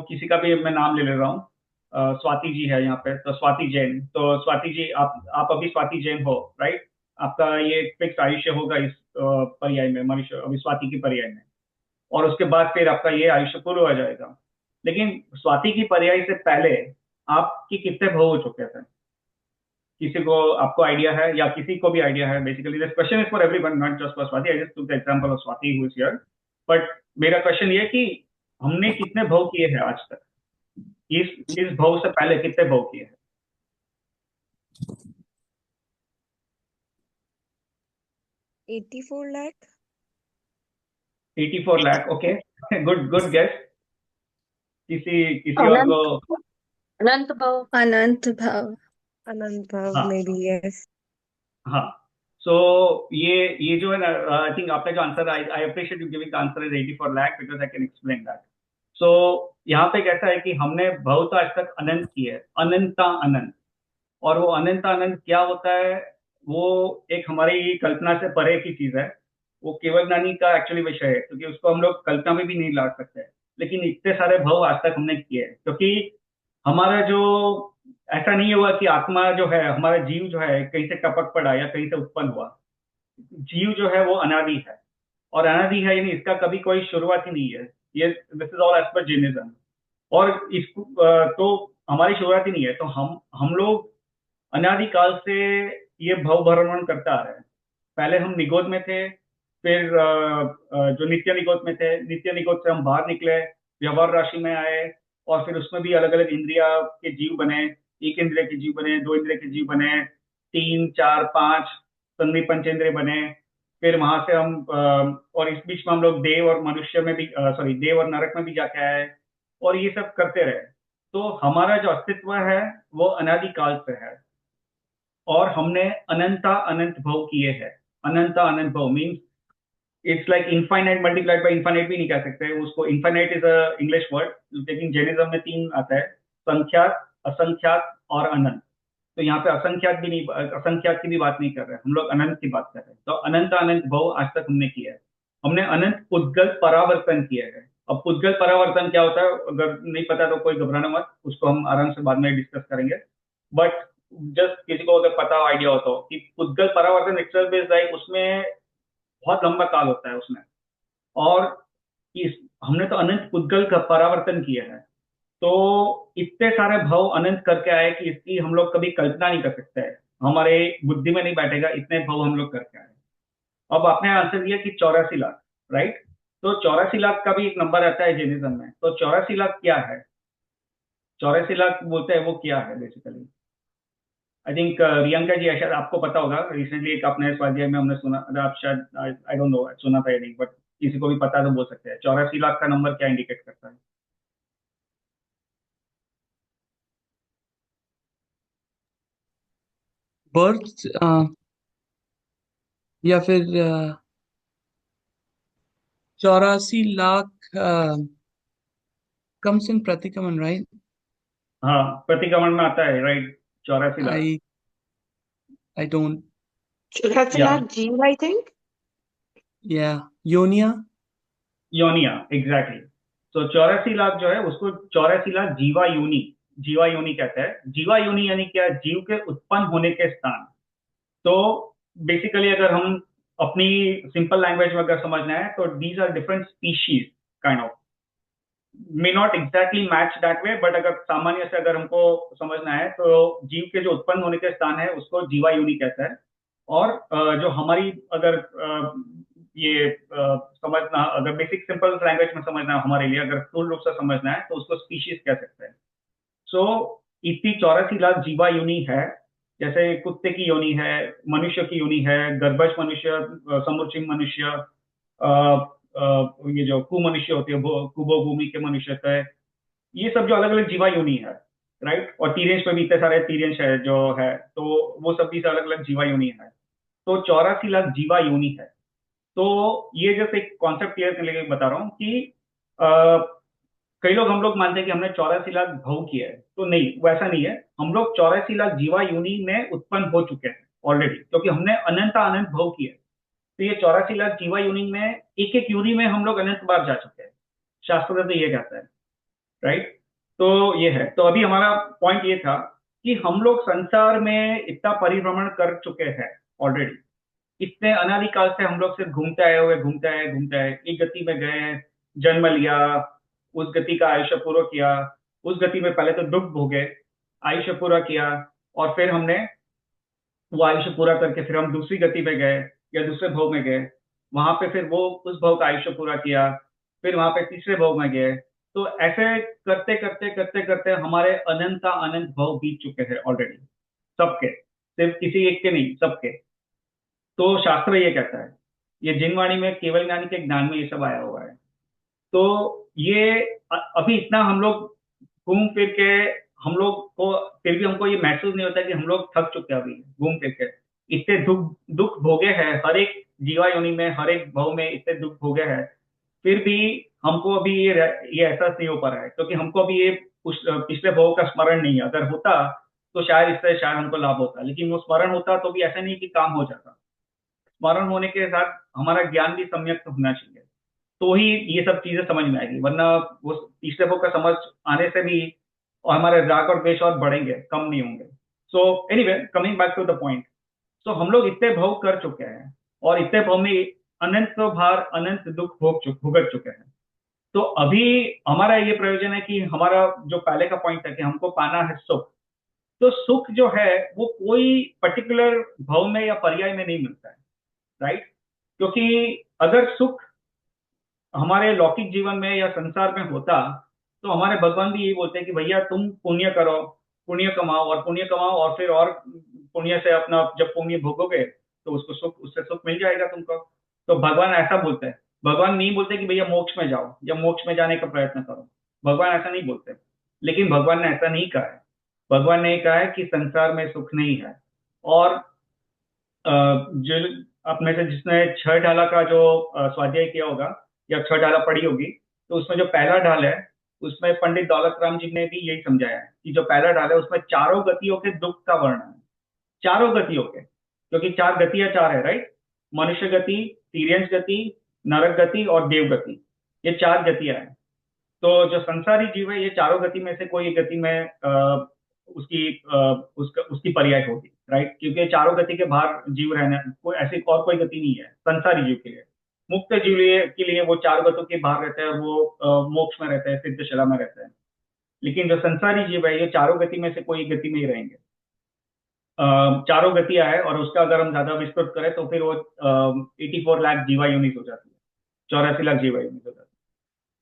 किसी का भी मैं नाम ले ले रहा हूँ, स्वाति जी है यहाँ पे, तो स्वाति जैन, तो स्वाति जी, आप अभी स्वाति जैन हो, राइट। आपका ये फिक्स आयुष्य होगा इस पर्याय में, मनुष्य अभी स्वाति की पर्याय में, और उसके बाद फिर आपका ये आयुष्य पूर्ण हो जाएगा। लेकिन स्वाति की पर्याय से पहले आपके कितने भव हो चुके थे, किसी को, आपको आइडिया है, या किसी को भी आइडिया है? Basically this question is for everyone, not just for Swati. I just took the example of Swati who is here, but मेरा क्वेश्चन ये है कि हमने कितने भव किए हैं आज तक, इस भव से पहले कितने भव किए हैं? 84 lakh. 84 lakh, okay. Good good guess. किसी किसी और को? अनंत भाव. Anant Bhav. Anant Bhav, हाँ maybe, yes. हाँ। सो ये जो है ना, आई थिंक आपका जो answer, I appreciate you giving the answer is 84 lakh because I can explain that. So यहाँ पे कैसा है कि हमने बहुत आज तक अनंत की है, अनंता अनंत. और वो अनंता अनंत क्या होता है, वो एक हमारी कल्पना से परे की चीज है. वो केवल ज्ञानी का एक्चुअली विषय है, क्योंकि उसको हम लोग कल्पना में भी नहीं ला सकते. लेकिन इतने सारे भव आज तक हमने किए हैं, क्योंकि हमारा जो, ऐसा नहीं हुआ कि आत्मा जो है, हमारा जीव जो है कहीं से टपक पड़ा या कहीं से उत्पन्न हुआ. जीव जो है वो अनादि है. और अनादि है यानी इसका कभी कोई शुरुआत ही नहीं है. ये this is all as per Jainism. और इसको तो हमारी शुरुआत ही नहीं है. तो हम लोग अनादिकाल से ये भव भ्रमण करता आ रहे हैं. पहले हम निगोद में थे, फिर जो नित्य निगोद में थे, नित्य निगोद से हम बाहर निकले, व्यवहार राशि में आए. और फिर उसमें भी अलग अलग इंद्रिया के जीव बने. एक इंद्रिय के जीव बने, दो इंद्रिय के जीव बने, तीन चार पांच संधि पंचेंद्रिय बने. फिर वहां से हम और इस बीच में हम लोग देव और मनुष्य में भी, सॉरी, देव और नरक में भी जाके आए. और ये सब करते रहे. तो हमारा जो अस्तित्व है वो अनादिकाल से है. और हमने अनंता अनंत भव किए हैं. अनंता अनंत भव means it's like infinite multiplied by infinite भी नहीं कह सकते उसको. Infinite is a English word, लेकिन जैनिज्म में तीन आता है: संख्यात, असंख्यात और अनंत. तो यहाँ पे असंख्यात भी नहीं, असंख्यात की भी बात नहीं कर रहे हैं हम लोग, अनंत की बात कर रहे हैं. तो अनंत अनंत भव आज तक हमने किया है. हमने अनंत पुद्गल परावर्तन किया है. अब पुद्गल परावर्तन क्या होता है, अगर नहीं पता तो कोई घबराना मत, उसको हम आराम से बाद में डिस्कस करेंगे. बट जस्ट किसी को अगर पता आइडिया हो तो, कि पुद्गल परावर्तन इटसेल्फ इज लाइक, उसमें बहुत लंबा काल होता है उसमें. और इस हमने तो अनंत पुद्गल का परावर्तन किया है. तो इतने सारे भव अनंत करके आए कि इसकी हम लोग कभी कल्पना नहीं कर सकते हैं. हमारे बुद्धि में नहीं बैठेगा, इतने भव हम लोग करके आए. अब आपने आंसर दिया कि 84 लाख, राइट. तो 84 लाख का भी एक नंबर आता है जैनिज्म में. तो 84 लाख क्या है, 84 लाख बोलते हैं वो क्या है बेसिकली. आई थिंक रियंका जी, शायद आपको पता होगा, रिसेंटली एक अपने स्वाध्याय में हमने सुना, आप शायद, आई डोंट नो सुना था या नहीं, बट किसी को भी पता है तो बोल सकते हैं 84 लाख का नंबर क्या इंडिकेट करता है. बर्थ या फिर 84 lakh comes in Pratikaman, right? हाँ, प्रतिक्रमण में आता है, right. 84 lakh. I don't. Chorasi या lakh jeev, I think. Yeah, Yonia. Yonia, exactly. तो 84 लाख जो है उसको 84 लाख जीवा योनि, जीवा योनि कहते हैं. जीवा योनि यानी क्या, जीव के उत्पन्न होने के स्थान. तो बेसिकली अगर हम अपनी सिंपल लैंग्वेज में अगर समझना है, तो these are different species kind of. May not exactly match that way, but अगर सामान्य से अगर हमको समझना है, तो जीव के जो उत्पन्न होने के स्थान है उसको जीवा योनि कहते हैं. और जो हमारी अगर ये समझना, अगर बेसिक सिंपल लैंग्वेज में समझना है हमारे लिए, अगर स्थूल रूप से समझना है, तो उसको स्पीशीज कह सकते हैं. सो इतनी 84 लाख जीवा योनि है. जैसे कुत्ते की योनि है, मनुष्य की योनि है, गर्भज मनुष्य, समुच्चय मनुष्य, ये जो कुमनुष्य होते हैं, कुबो भूमि के मनुष्य है. ये सब जो अलग अलग जीवा योनि है, राइट. और तीरेंश में भी इतने सारे तीरेंश है जो है, तो वो सब भी अलग अलग जीवा योनि है. तो 84 लाख जीवा योनि है. तो ये जैसे एक कॉन्सेप्ट क्लियर करने के लिए बता रहा हूँ कि कई लोग, हम लोग मानते हैं कि हमने 84 लाख भव किया है. तो नहीं, वैसा नहीं है. हम लोग 84 लाख जीवा योनि में उत्पन्न हो चुके हैं ऑलरेडी, क्योंकि हमने अनंत अनंत भव किए. तो ये 84 लाख जीवा योनि में, एक एक योनि में हम लोग अनंत बार जा चुके हैं. शास्त्र तो ये कहता है, राइट. तो ये है. तो अभी हमारा पॉइंट ये था कि हम लोग संसार में इतना परिभ्रमण कर चुके हैं ऑलरेडी. इतने अनादिकाल से हम लोग सिर्फ घूमते आए हुए, घूमते आए घूमते आए, एक गति में गए, जन्म लिया, उस गति का आयुष्य पूरा किया, उस गति में पहले तो दुख भोगे, आयुष्य पूरा किया, और फिर हमने वो आयुष्य पूरा करके फिर हम दूसरी गति पे गए या दूसरे भव में गए. वहां पे फिर वो उस भव का आयुष्य पूरा किया, फिर वहां पे तीसरे भव में गए. तो ऐसे करते करते करते करते हमारे अनंत अनंत भव बीत चुके हैं ऑलरेडी, सबके, सिर्फ किसी एक के नहीं, सबके. तो शास्त्र ये कहता है, ये जिनवाणी में केवल ज्ञानी के ज्ञान में ये सब आया हुआ है. तो ये अभी इतना हम लोग घूम फिर के, हम लोग को फिर भी हमको ये महसूस नहीं होता कि हम लोग थक चुके हैं अभी घूम फिर के. इतने दुख दुख भोगे हैं, हर एक जीवा योनि में, हर एक भाव में इतने दुख भोगे हैं, फिर भी हमको अभी ये एहसास नहीं हो पा रहा है, क्योंकि हमको अभी ये पिछले भाव का स्मरण नहीं है। अगर होता तो शायद इससे शायद हमको लाभ होता, लेकिन वो स्मरण होता तो भी ऐसा नहीं कि काम हो जाता। स्मरण होने के साथ हमारा ज्ञान भी सम्यक होना चाहिए, तो ही ये सब चीजें समझ में आएगी, वरना वो तीसरे भाव का समझ आने से भी और हमारे राग और द्वेष और बढ़ेंगे, कम नहीं होंगे। So anyway, coming back to the point, तो हम लोग इतने भाव कर चुके हैं और इतने भाव में अनंत भार, अनंत दुख भुगत चुके हैं। तो अभी हमारा ये प्रयोजन है कि हमारा जो पहले का पॉइंट था कि हमको पाना है सुख, तो सुख जो है वो कोई पर्टिकुलर भाव में या पर्याय में नहीं मिलता है, राइट? क्योंकि अगर सुख हमारे लौकिक जीवन में या संसार में होता, तो हमारे भगवान भी यही बोलते हैं कि भैया तुम पुण्य करो, पुण्य कमाओ और पुण्य कमाओ, और फिर और पुण्य से अपना जब पुण्य भोगोगे तो उसको सुख, उससे सुख मिल जाएगा तुमको। तो भगवान ऐसा बोलते हैं। भगवान नहीं बोलते कि भैया मोक्ष में जाओ या मोक्ष में जाने का प्रयत्न करो, भगवान ऐसा नहीं बोलते। लेकिन भगवान ने ऐसा नहीं कहा है। भगवान ने कहा है कि संसार में सुख नहीं है। और जो आप में से जिसने छह ढाला का जो स्वाध्याय किया होगा या छह ढाला पढ़ी होगी, तो उसमें जो पहला ढाल है उसमें पंडित दौलत राम जी ने भी यही समझाया है कि जो पहला ढाल है उसमें चारों गतियों के दुख का वर्णन है। चारों गतियों के, क्योंकि चार गतियां चार है, राइट? मनुष्य गति, तिर्यंश गति, नरक गति और देव गति, ये चार गतियां हैं। तो जो संसारी जीव है ये चारों गति में से कोई एक गति में उसकी पर्याय होगी, राइट? क्योंकि चारों गति के बाहर जीव रहना, कोई ऐसी और कोई गति नहीं है संसारी जीव के लिए। मुक्त जीव के लिए वो चारों गतों के बाहर रहते हैं, वो मोक्ष में रहते हैं, सिद्धशला में रहते हैं। लेकिन जो संसारी जीव है ये चारों गति में से कोई एक गति में ही रहेंगे। चारों गतियां है, और उसका अगर हम ज्यादा विस्तृत करें तो फिर वो 84 लाख जीवा यूनिट हो जाती है, 84 लाख जीवा यूनिट हो जाती है।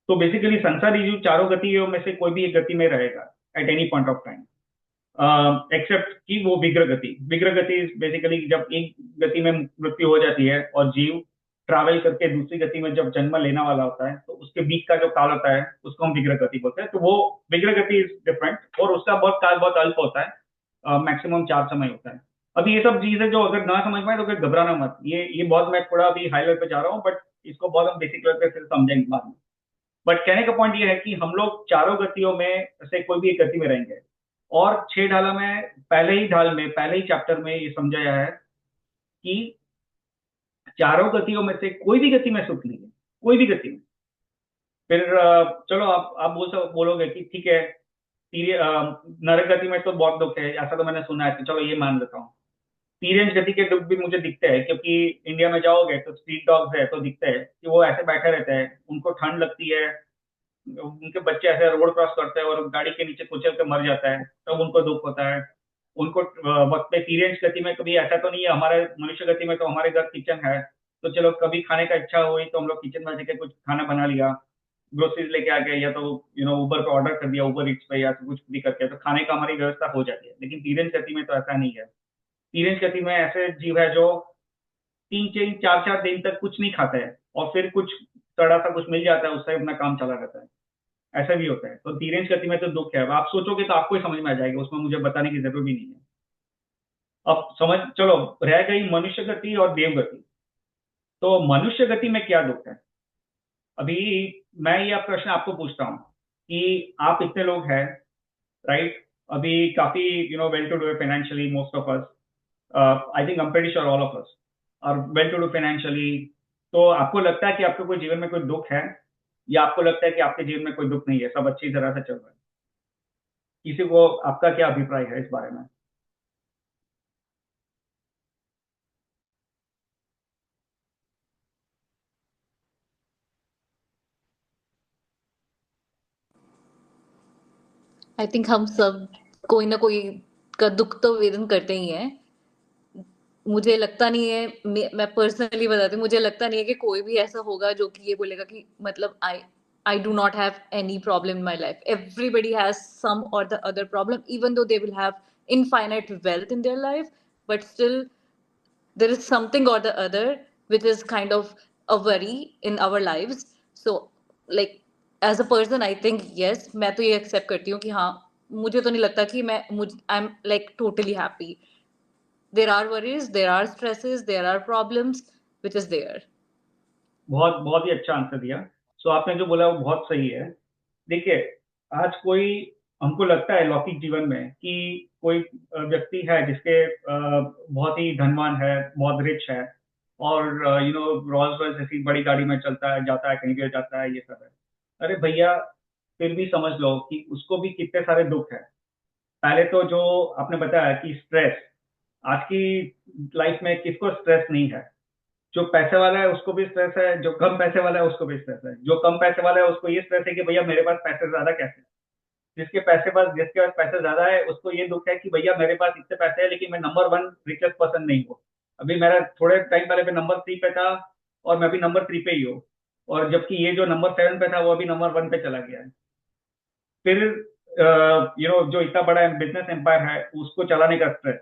तो बेसिकली संसारी जीव चारों गतियों में से कोई भी एक गति में रहेगा at any point of time, except कि वो विग्रह गति। विग्रह गति बेसिकली जब एक गति में मृत्यु हो जाती है और जीव ट्रैवल करके दूसरी गति में जब जन्म लेना वाला होता है, तो उसके बीच का जो काल होता है उसको हम विग्रह गति बोलते हैं। तो वो विग्रह गति इज डिफरेंट, और उसका बहुत काल बहुत अल्प होता है, मैक्सिमम 4 समय होता है। अभी ये सब चीजें जो अगर ना समझ में आए तो फिर घबराना मत। ये बहुत, मैं थोड़ा अभी हाई लेवल पे जा रहा हूँ, बट इसको बहुत हम बेसिक लेवल पे फिर समझेंगे बाद में। बट कहने का पॉइंट ये है कि हम लोग चारों गतियों में से कोई भी एक गति में रहेंगे। और छह ढाला में पहले ही ढाल में, पहले ही चैप्टर में ये समझाया है कि चारों गतियों में से कोई भी गति में सुख नहीं है, कोई भी गति में। फिर चलो आप बोलोगे कि ठीक है, नरक गति में तो बहुत दुख है, ऐसा तो मैंने सुना है, तो चलो ये मान लेता हूँ। तिर्यंश गति के दुख भी मुझे दिखते हैं, क्योंकि इंडिया में जाओगे तो स्ट्रीट डॉग्स है तो दिखते हैं कि वो ऐसे बैठे रहते हैं, उनको ठंड लगती है, उनके बच्चे ऐसे रोड क्रॉस करते हैं और गाड़ी के नीचे कुचल के मर जाता है, तब उनको दुख होता है। उनको वक्त पे तिर्यंश गति में कभी ऐसा तो नहीं है, हमारे मनुष्य गति में तो हमारे घर किचन है, तो चलो कभी खाने का इच्छा हुई तो हम लोग किचन में जाके कुछ खाना बना लिया, ग्रोसरीज लेके आ गए, या तो उबर पे ऑर्डर कर दिया, उबर ईट्स पे, या तो कुछ भी करके तो खाने का हमारी व्यवस्था हो जाती है। लेकिन तिर्यंश गति में तो ऐसा नहीं है। तिर्यंश गति में ऐसे जीव है जो 3-4 दिन तक कुछ नहीं खाते हैं, और फिर कुछ सड़ा सा कुछ मिल जाता है, उससे अपना काम चला रहता है। ऐसा भी होता है। तो तिर्यंश गति में तो दुख है, अब आप सोचोगे तो आपको ही समझ में आ जाएगा, उसमें मुझे बताने की जरूरत भी नहीं है। अब समझ, चलो रह गई मनुष्य गति और देव गति। तो मनुष्य गति में क्या दुख है? अभी मैं ये प्रश्न आपको पूछता हूँ कि आप इतने लोग हैं, राइट? अभी काफी well to do financially, most of us, I think I am pretty sure all of us are well to do financially. तो आपको लगता है कि आपके कोई जीवन में कोई दुख है, या आपको लगता है कि आपके जीवन में कोई दुख नहीं है, सब अच्छी तरह से चल रहा है? किसी को, आपका क्या अभिप्राय है इस बारे में? आई थिंक हम सब कोई ना कोई का दुख तो वेदन करते ही हैं। मुझे लगता नहीं है, मैं पर्सनली बताती हूँ, मुझे लगता नहीं है कि कोई भी ऐसा होगा जो कि ये बोलेगा कि मतलब I do not have any problem in my life. Everybody has some और the other problem, even though they will have infinite wealth in their life, but still there is something or the other which is kind of a worry in our lives. So like as a person I think yes, मैं तो ये accept करती हूँ कि हाँ, मुझे तो नहीं लगता कि मैं I am like totally happy. there are worries, there are stresses, there are problems, which is there. बहुत बहुत ही अच्छा आंसर दिया। सो आपने जो बोला वो बहुत सही है। देखिए, आज कोई, हमको लगता है लौकिक जीवन में कि कोई व्यक्ति है जिसके बहुत ही धनवान है, बहुत रिच है, और रोल्स रॉयस जैसी बड़ी गाड़ी में चलता है, जाता है, कहीं भी जाता है, ये सब है। अरे भैया, फिर भी समझ लो कि उसको भी कितने सारे दुख है। पहले तो जो आपने बताया कि स्ट्रेस, आज की लाइफ में किसको स्ट्रेस नहीं है? जो पैसे वाला है उसको भी स्ट्रेस है, जो कम पैसे वाला है उसको भी स्ट्रेस है। जो कम पैसे वाला है उसको ये स्ट्रेस है कि भैया मेरे पास पैसे ज्यादा कैसे। जिसके पास पैसे ज्यादा है उसको ये दुख है कि भैया मेरे पास इतने पैसे हैं लेकिन मैं नंबर 1 रिचेस्ट पर्सन नहीं हूँ। अभी मेरा थोड़े टाइम पहले मैं नंबर 3 पे था और मैं भी नंबर 3 पे ही हूँ, और जबकि ये जो नंबर 7 पे था वो अभी नंबर 1 पे चला गया है। फिर जो इतना बड़ा बिजनेस एम्पायर है उसको चलाने का स्ट्रेस।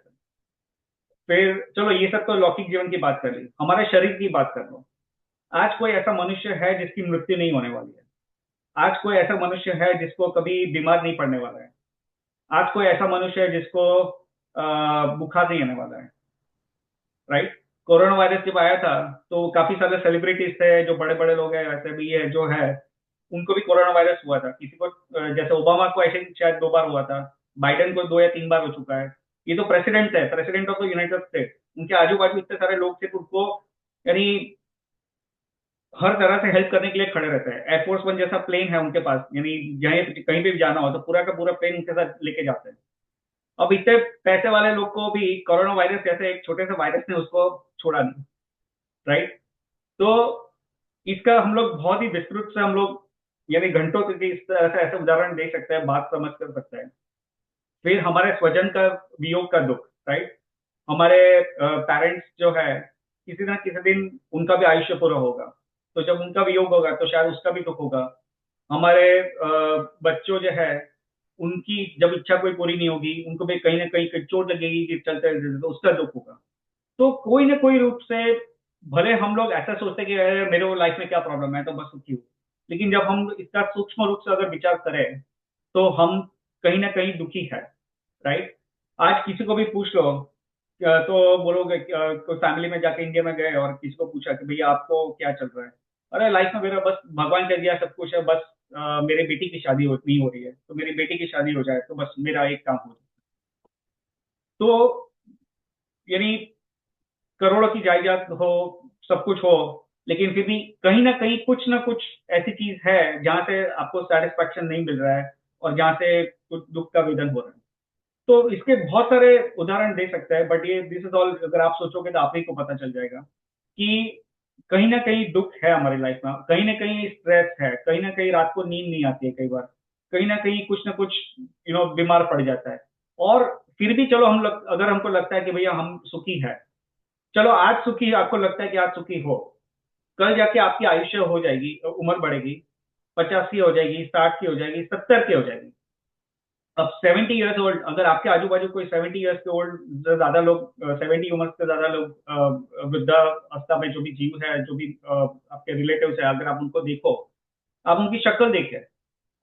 फिर चलो ये सब तो लौकिक जीवन की बात कर ली, हमारे शरीर की बात कर लो। आज कोई ऐसा मनुष्य है जिसकी मृत्यु नहीं होने वाली है? आज कोई ऐसा मनुष्य है जिसको कभी बीमार नहीं पड़ने वाला है? आज कोई ऐसा मनुष्य है जिसको बुखार नहीं आने वाला है? राइट? कोरोना वायरस जब आया था तो काफी सारे सेलिब्रिटीज थे, जो बड़े बड़े लोग हैं, वैसे भी है जो है, उनको भी कोरोना वायरस हुआ था। किसी को जैसे ओबामा को ऐसे शायद 2 बार हुआ था, बाइडेन को 2 या 3 बार हो चुका है। ये तो प्रेसिडेंट है, president of the United state, उनके आजू बाजू इतने सारे लोग थे, तो उनको यानी हर तरह से हेल्प करने के लिए खड़े रहते हैं। एयरफोर्स 1 जैसा प्लेन है उनके पास, यानी कहीं भी जाना हो तो पूरा का पूरा प्लेन उनके साथ लेके जाते हैं। अब इतने पैसे वाले लोग को भी कोरोना वायरस जैसे एक छोटे से वायरस ने उसको छोड़ा नहीं। राइट? तो इसका हम लोग बहुत ही विस्तृत से हम लोग यानी घंटों तक इस तरह से ऐसे उदाहरण दे सकते हैं, बात समझ कर सकते हैं। फिर हमारे स्वजन का वियोग का दुख। राइट? हमारे पेरेंट्स जो है, किसी ना किसी दिन उनका भी आयुष्य पूरा होगा, तो जब उनका वियोग होगा तो शायद उसका भी दुख होगा। हमारे बच्चों जो है, उनकी जब इच्छा कोई पूरी नहीं होगी, उनको भी कहीं ना कहीं चोट लगेगी कि चलते तो उसका दुख होगा। तो कोई ना कोई रूप से, भले हम लोग ऐसा सोचते हैं कि अरे मेरे लाइफ में क्या प्रॉब्लम है, तो बस सुखी हूँ, लेकिन जब हम इसका सूक्ष्म रूप से अगर विचार करें तो हम कहीं ना कहीं दुखी है। राइट? आज किसी को भी पूछ लो, तो बोलोगे कोई फैमिली में जाके इंडिया में गए और किसी को पूछा कि भैया आपको क्या चल रहा है? अरे लाइफ में मेरा बस भगवान कह दिया सब कुछ है, बस मेरे बेटी की शादी नहीं हो रही है, तो मेरी बेटी की शादी हो जाए तो बस मेरा एक काम हो जाए। तो यानी करोड़ों की जायदाद हो, सब कुछ हो, लेकिन फिर भी कहीं ना कुछ ऐसी चीज है जहां से आपको सेटिस्फैक्शन नहीं मिल रहा है और जहां से कुछ दुख का वेदन हो रहा है। तो इसके बहुत सारे उदाहरण दे सकते हैं, बट ये दिस इज ऑल, अगर आप सोचोगे तो आप ही को पता चल जाएगा कि कहीं ना कहीं दुख है हमारी लाइफ में, कहीं ना कहीं स्ट्रेस है, कहीं ना कहीं रात को नींद नहीं आती है, कई बार कहीं ना कुछ बीमार पड़ जाता है। और फिर भी चलो अगर हमको लगता है कि भैया हम सुखी है, चलो आज सुखी, आपको लगता है कि आज सुखी हो, कल जाके आपकी आयुष्य हो जाएगी, उम्र बढ़ेगी, 50 की हो जाएगी, 60 की हो जाएगी, 70 की हो जाएगी। अब 70 ईयर्स ओल्ड, अगर आपके आजू बाजू कोई 70 ईयर्स के ओल्ड से ज्यादा लोग, 70 उम्र से ज्यादा लोग वृद्धावस्था में जो भी जीव है, जो भी आपके रिलेटिव्स है, अगर आप उनको देखो, आप उनकी शक्ल देखे,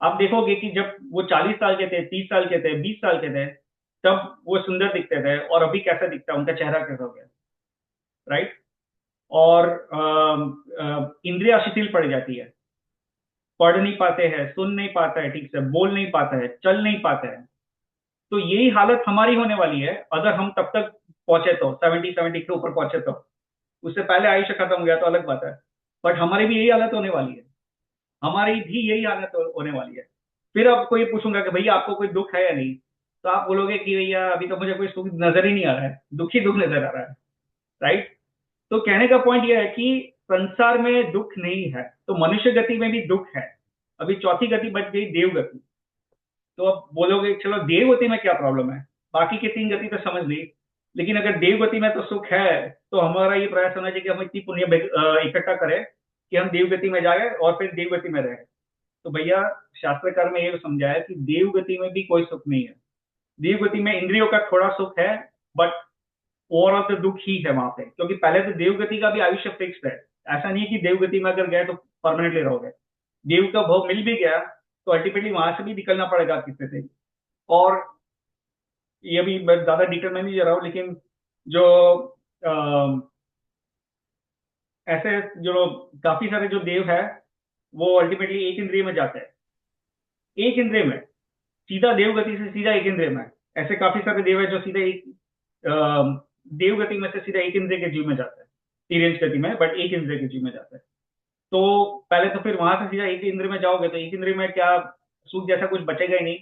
आप देखोगे कि जब वो 40 साल के थे, 30 साल के थे, 20 साल के थे, तब वो सुंदर दिखते थे, और अभी कैसा दिखता है, उनका चेहरा कैसा हो गया। राइट? और इंद्रिया शिथिल पड़ जाती है, पढ़ नहीं पाते हैं, सुन नहीं पाता है, ठीक से बोल नहीं पाता है, चल नहीं पाता है। तो यही हालत हमारी होने वाली है अगर हम तब तक पहुंचे तो, 70 के ऊपर पहुंचे तो। उससे पहले आयुष्य खत्म हो गया तो अलग बात है, बट हमारी भी यही हालत होने वाली है, हमारी भी यही हालत होने वाली है। फिर आपको ये पूछूंगा कि भैया आपको कोई दुख है या नहीं, तो आप बोलोगे कि भैया अभी तो मुझे कोई सुख नजर ही नहीं आ रहा है, दुखी दुख नजर आ रहा है। राइट? तो कहने का पॉइंट यह है कि संसार में दुख नहीं है, तो मनुष्य गति में भी दुख है। अभी चौथी गति बच गई, देव गति। तो अब बोलोगे चलो देव गति में क्या प्रॉब्लम है, बाकी की 3 गति तो समझ ली, लेकिन अगर देव गति में तो सुख है, तो हमारा ये प्रयास होना चाहिए कि हम इतनी पुण्य इकट्ठा करें कि हम देव गति में जाए और फिर देव गति में रहे। तो भैया शास्त्रकार में ये समझाया कि देव गति में भी कोई सुख नहीं है। देव गति में इंद्रियों का थोड़ा सुख है, बट ओवरऑल तो दुख ही है वहां पे, क्योंकि पहले तो देवगति का भी आयुष्य फिक्स्ड है। ऐसा नहीं है कि देवगति में अगर गए तो परमानेंटली रहोगे। देव का भोग मिल भी गया तो अल्टीमेटली वहां से भी निकलना पड़ेगा किससे से। और ये भी मैं ज्यादा डिटेल में नहीं जा रहा हूँ, लेकिन जो ऐसे जो काफी सारे जो देव है वो अल्टीमेटली एक इंद्रिय में जाते हैं, एक इंद्रिय में, सीधा देव गति से सीधा एक इंद्रिय में। ऐसे काफी सारे देव है जो सीधे एक देव गति में से सीधा एक इंद्रिय के जीव में जाता है, तिर्यंच गति में, बट एक इंद्रिय के जीव में जाता है। तो पहले तो फिर वहां से सीधा एक इंद्रिय में जाओगे तो एक इंद्रिय में क्या सुख जैसा कुछ बचेगा ही नहीं।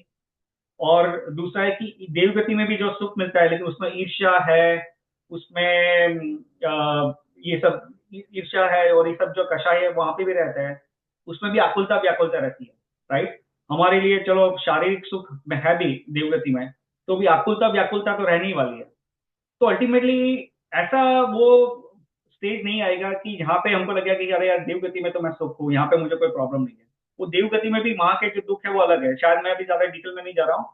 और दूसरा है कि देव गति में भी जो सुख मिलता है लेकिन उसमें ईर्ष्या है, उसमें ये सब ईर्ष्या है और ये सब जो कषाय है वहां पे भी रहता है, उसमें भी आकुलता व्याकुलता रहती है, राइट। हमारे लिए चलो शारीरिक सुख में है भी देवगति में, तो भी आकुलता व्याकुलता तो रहने ही वाली है। तो अल्टीमेटली ऐसा वो स्टेज नहीं आएगा कि यहाँ पे हमको लगेगा कि अरे यार देवगति में तो मैं सुख हूँ, यहाँ पे मुझे कोई प्रॉब्लम नहीं है। वो देवगति में भी वहां के जो दुख है वो अलग है, शायद मैं अभी ज्यादा डिटेल में नहीं जा रहा हूँ,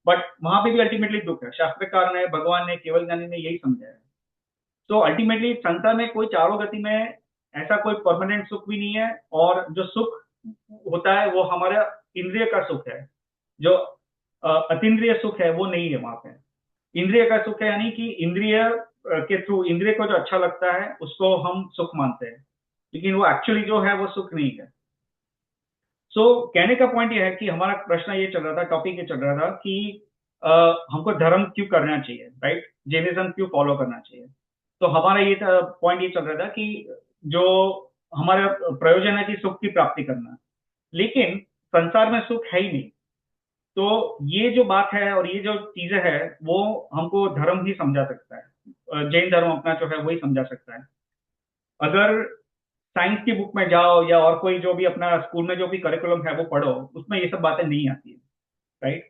बट वहां पे भी अल्टीमेटली दुख है। शास्त्रकार ने, भगवान ने, केवल ज्ञानी ने यही समझा है। तो अल्टीमेटली संसार में कोई चारों गति में ऐसा कोई परमानेंट सुख भी नहीं है, और जो सुख होता है वो हमारा इंद्रिय का सुख है। जो अतीन्द्रिय सुख है वो नहीं है वहां पे। इंद्रिय का सुख है यानी कि इंद्रिय के थ्रू इंद्रिय को जो अच्छा लगता है उसको हम सुख मानते हैं, लेकिन वो एक्चुअली जो है वो सुख नहीं है। सो कहने का पॉइंट ये है कि हमारा प्रश्न ये चल रहा था, टॉपिक ये चल रहा था कि हमको धर्म क्यों करना चाहिए, राइट, जैनिज्म क्यों फॉलो करना चाहिए। तो हमारा ये पॉइंट ये चल रहा था कि जो हमारा प्रयोजन है कि सुख की प्राप्ति करना, लेकिन संसार में सुख है ही नहीं। तो ये जो बात है और ये जो चीजें है वो हमको धर्म ही समझा सकता है, जैन धर्म अपना जो है वही समझा सकता है। अगर साइंस की बुक में जाओ या और कोई जो भी अपना स्कूल में जो भी करिकुलम है वो पढ़ो, उसमें ये सब बातें नहीं आती है, राइट।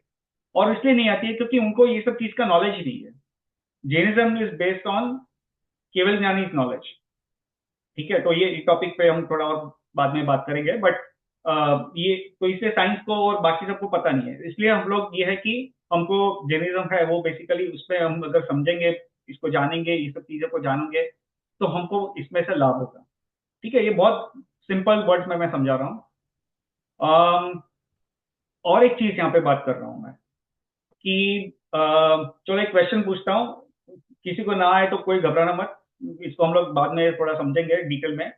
और इसलिए नहीं आती है क्योंकि उनको ये सब चीज का नॉलेज ही नहीं है। जैनिज्म इज बेस्ड ऑन केवल ज्ञानी नॉलेज, ठीक है। तो ये टॉपिक पे हम थोड़ा और बाद में बात करेंगे, बट ये तो इसलिए साइंस को और बाकी सबको पता नहीं है, इसलिए हम लोग ये है कि हमको जैनिज्म है वो बेसिकली उसमें हम अगर समझेंगे, इसको जानेंगे, ये सब चीजों को जानेंगे तो हमको इसमें से लाभ होगा, ठीक है। ये बहुत सिंपल वर्ड्स में मैं समझा रहा हूँ। अम, और एक चीज यहाँ पे बात कर रहा हूँ मैं कि चलो एक क्वेश्चन पूछता हूँ, किसी को ना आए तो कोई घबराना मत, इसको हम लोग बाद में थोड़ा समझेंगे डिटेल में,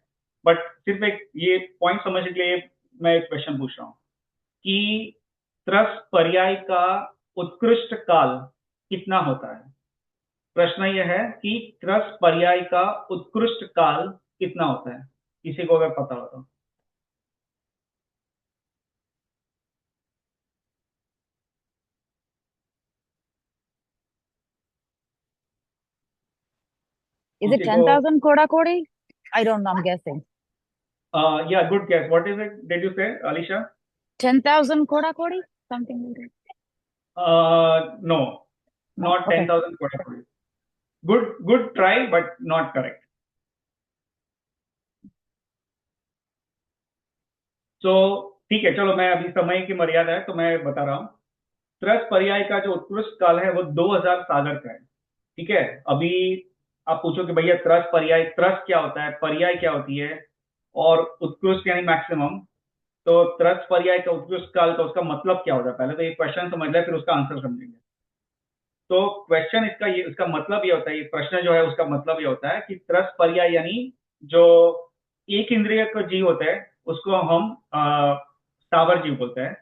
बट सिर्फ एक ये पॉइंट समझने के लिए मैं एक क्वेश्चन पूछ रहा हूँ कि त्रस पर्याय का उत्कृष्ट काल कितना होता है। प्रश्न यह है कि त्रस पर्याय का उत्कृष्ट काल कितना होता है, किसी को अगर पता हो तो। Is it किसी को 10,000 Koda Kodi? I don't know, I'm guessing. Yeah good guess, what is it, did you say Alisha? 10,000 Koda Kodi? Something like that. No, No, not okay. 10,000 quadrillion. Good try, but not correct. So ठीक है, चलो मैं अभी समय की मर्यादा है तो मैं बता रहा हूँ। त्रस पर्याय का जो उत्कृष्ट काल है वो 2000 सागर का है, ठीक है। अभी आप पूछो कि भैया त्रस पर्याय, त्रस क्या होता है, पर्याय क्या होती है, और उत्कृष्ट यानी मैक्सिमम। तो त्रस पर्याय का उत्कृष्ट काल का उसका मतलब क्या होता है, पहले तो ये क्वेश्चन समझ ले फिर उसका आंसर समझेंगे। तो क्वेश्चन इसका ये, उसका मतलब ये होता है, ये प्रश्न जो है उसका मतलब ये होता है कि त्रस पर्याय यानी जो एक इंद्रिय का जीव होता है उसको हम स्थावर जीव बोलते हैं,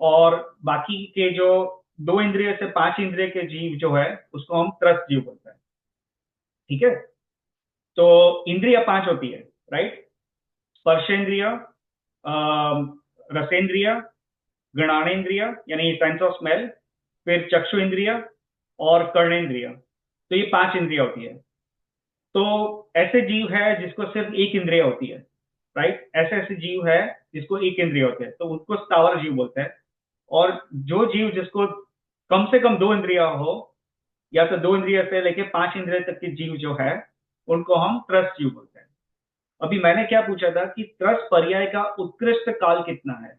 और बाकी के जो 2 इंद्रिय से 5 इंद्रिय के जीव जो है उसको हम त्रस जीव बोलते हैं, ठीक है। तो इंद्रिय 5 होती है, राइट। स्पर्शेंद्रिय, रसेंद्रिय, घ्राणेन्द्रिय यानी सेंस ऑफ स्मेल, फिर चक्षु इंद्रिय और कर्णेंद्रिय। तो ये 5 इंद्रिया होती है। तो ऐसे जीव है जिसको सिर्फ एक इंद्रिय होती है, राइट। ऐसे ऐसे जीव है जिसको एक इंद्रिय होते हैं तो उनको स्थावर जीव बोलते हैं। और जो जीव जिसको कम से कम 2 इंद्रिया हो, या तो 2 इंद्रिय से लेके 5 इंद्रिय तक के जीव जो है उनको हम त्रस जीव बोलते हैं। अभी मैंने क्या पूछा था कि त्रस पर्याय का उत्कृष्ट काल कितना है,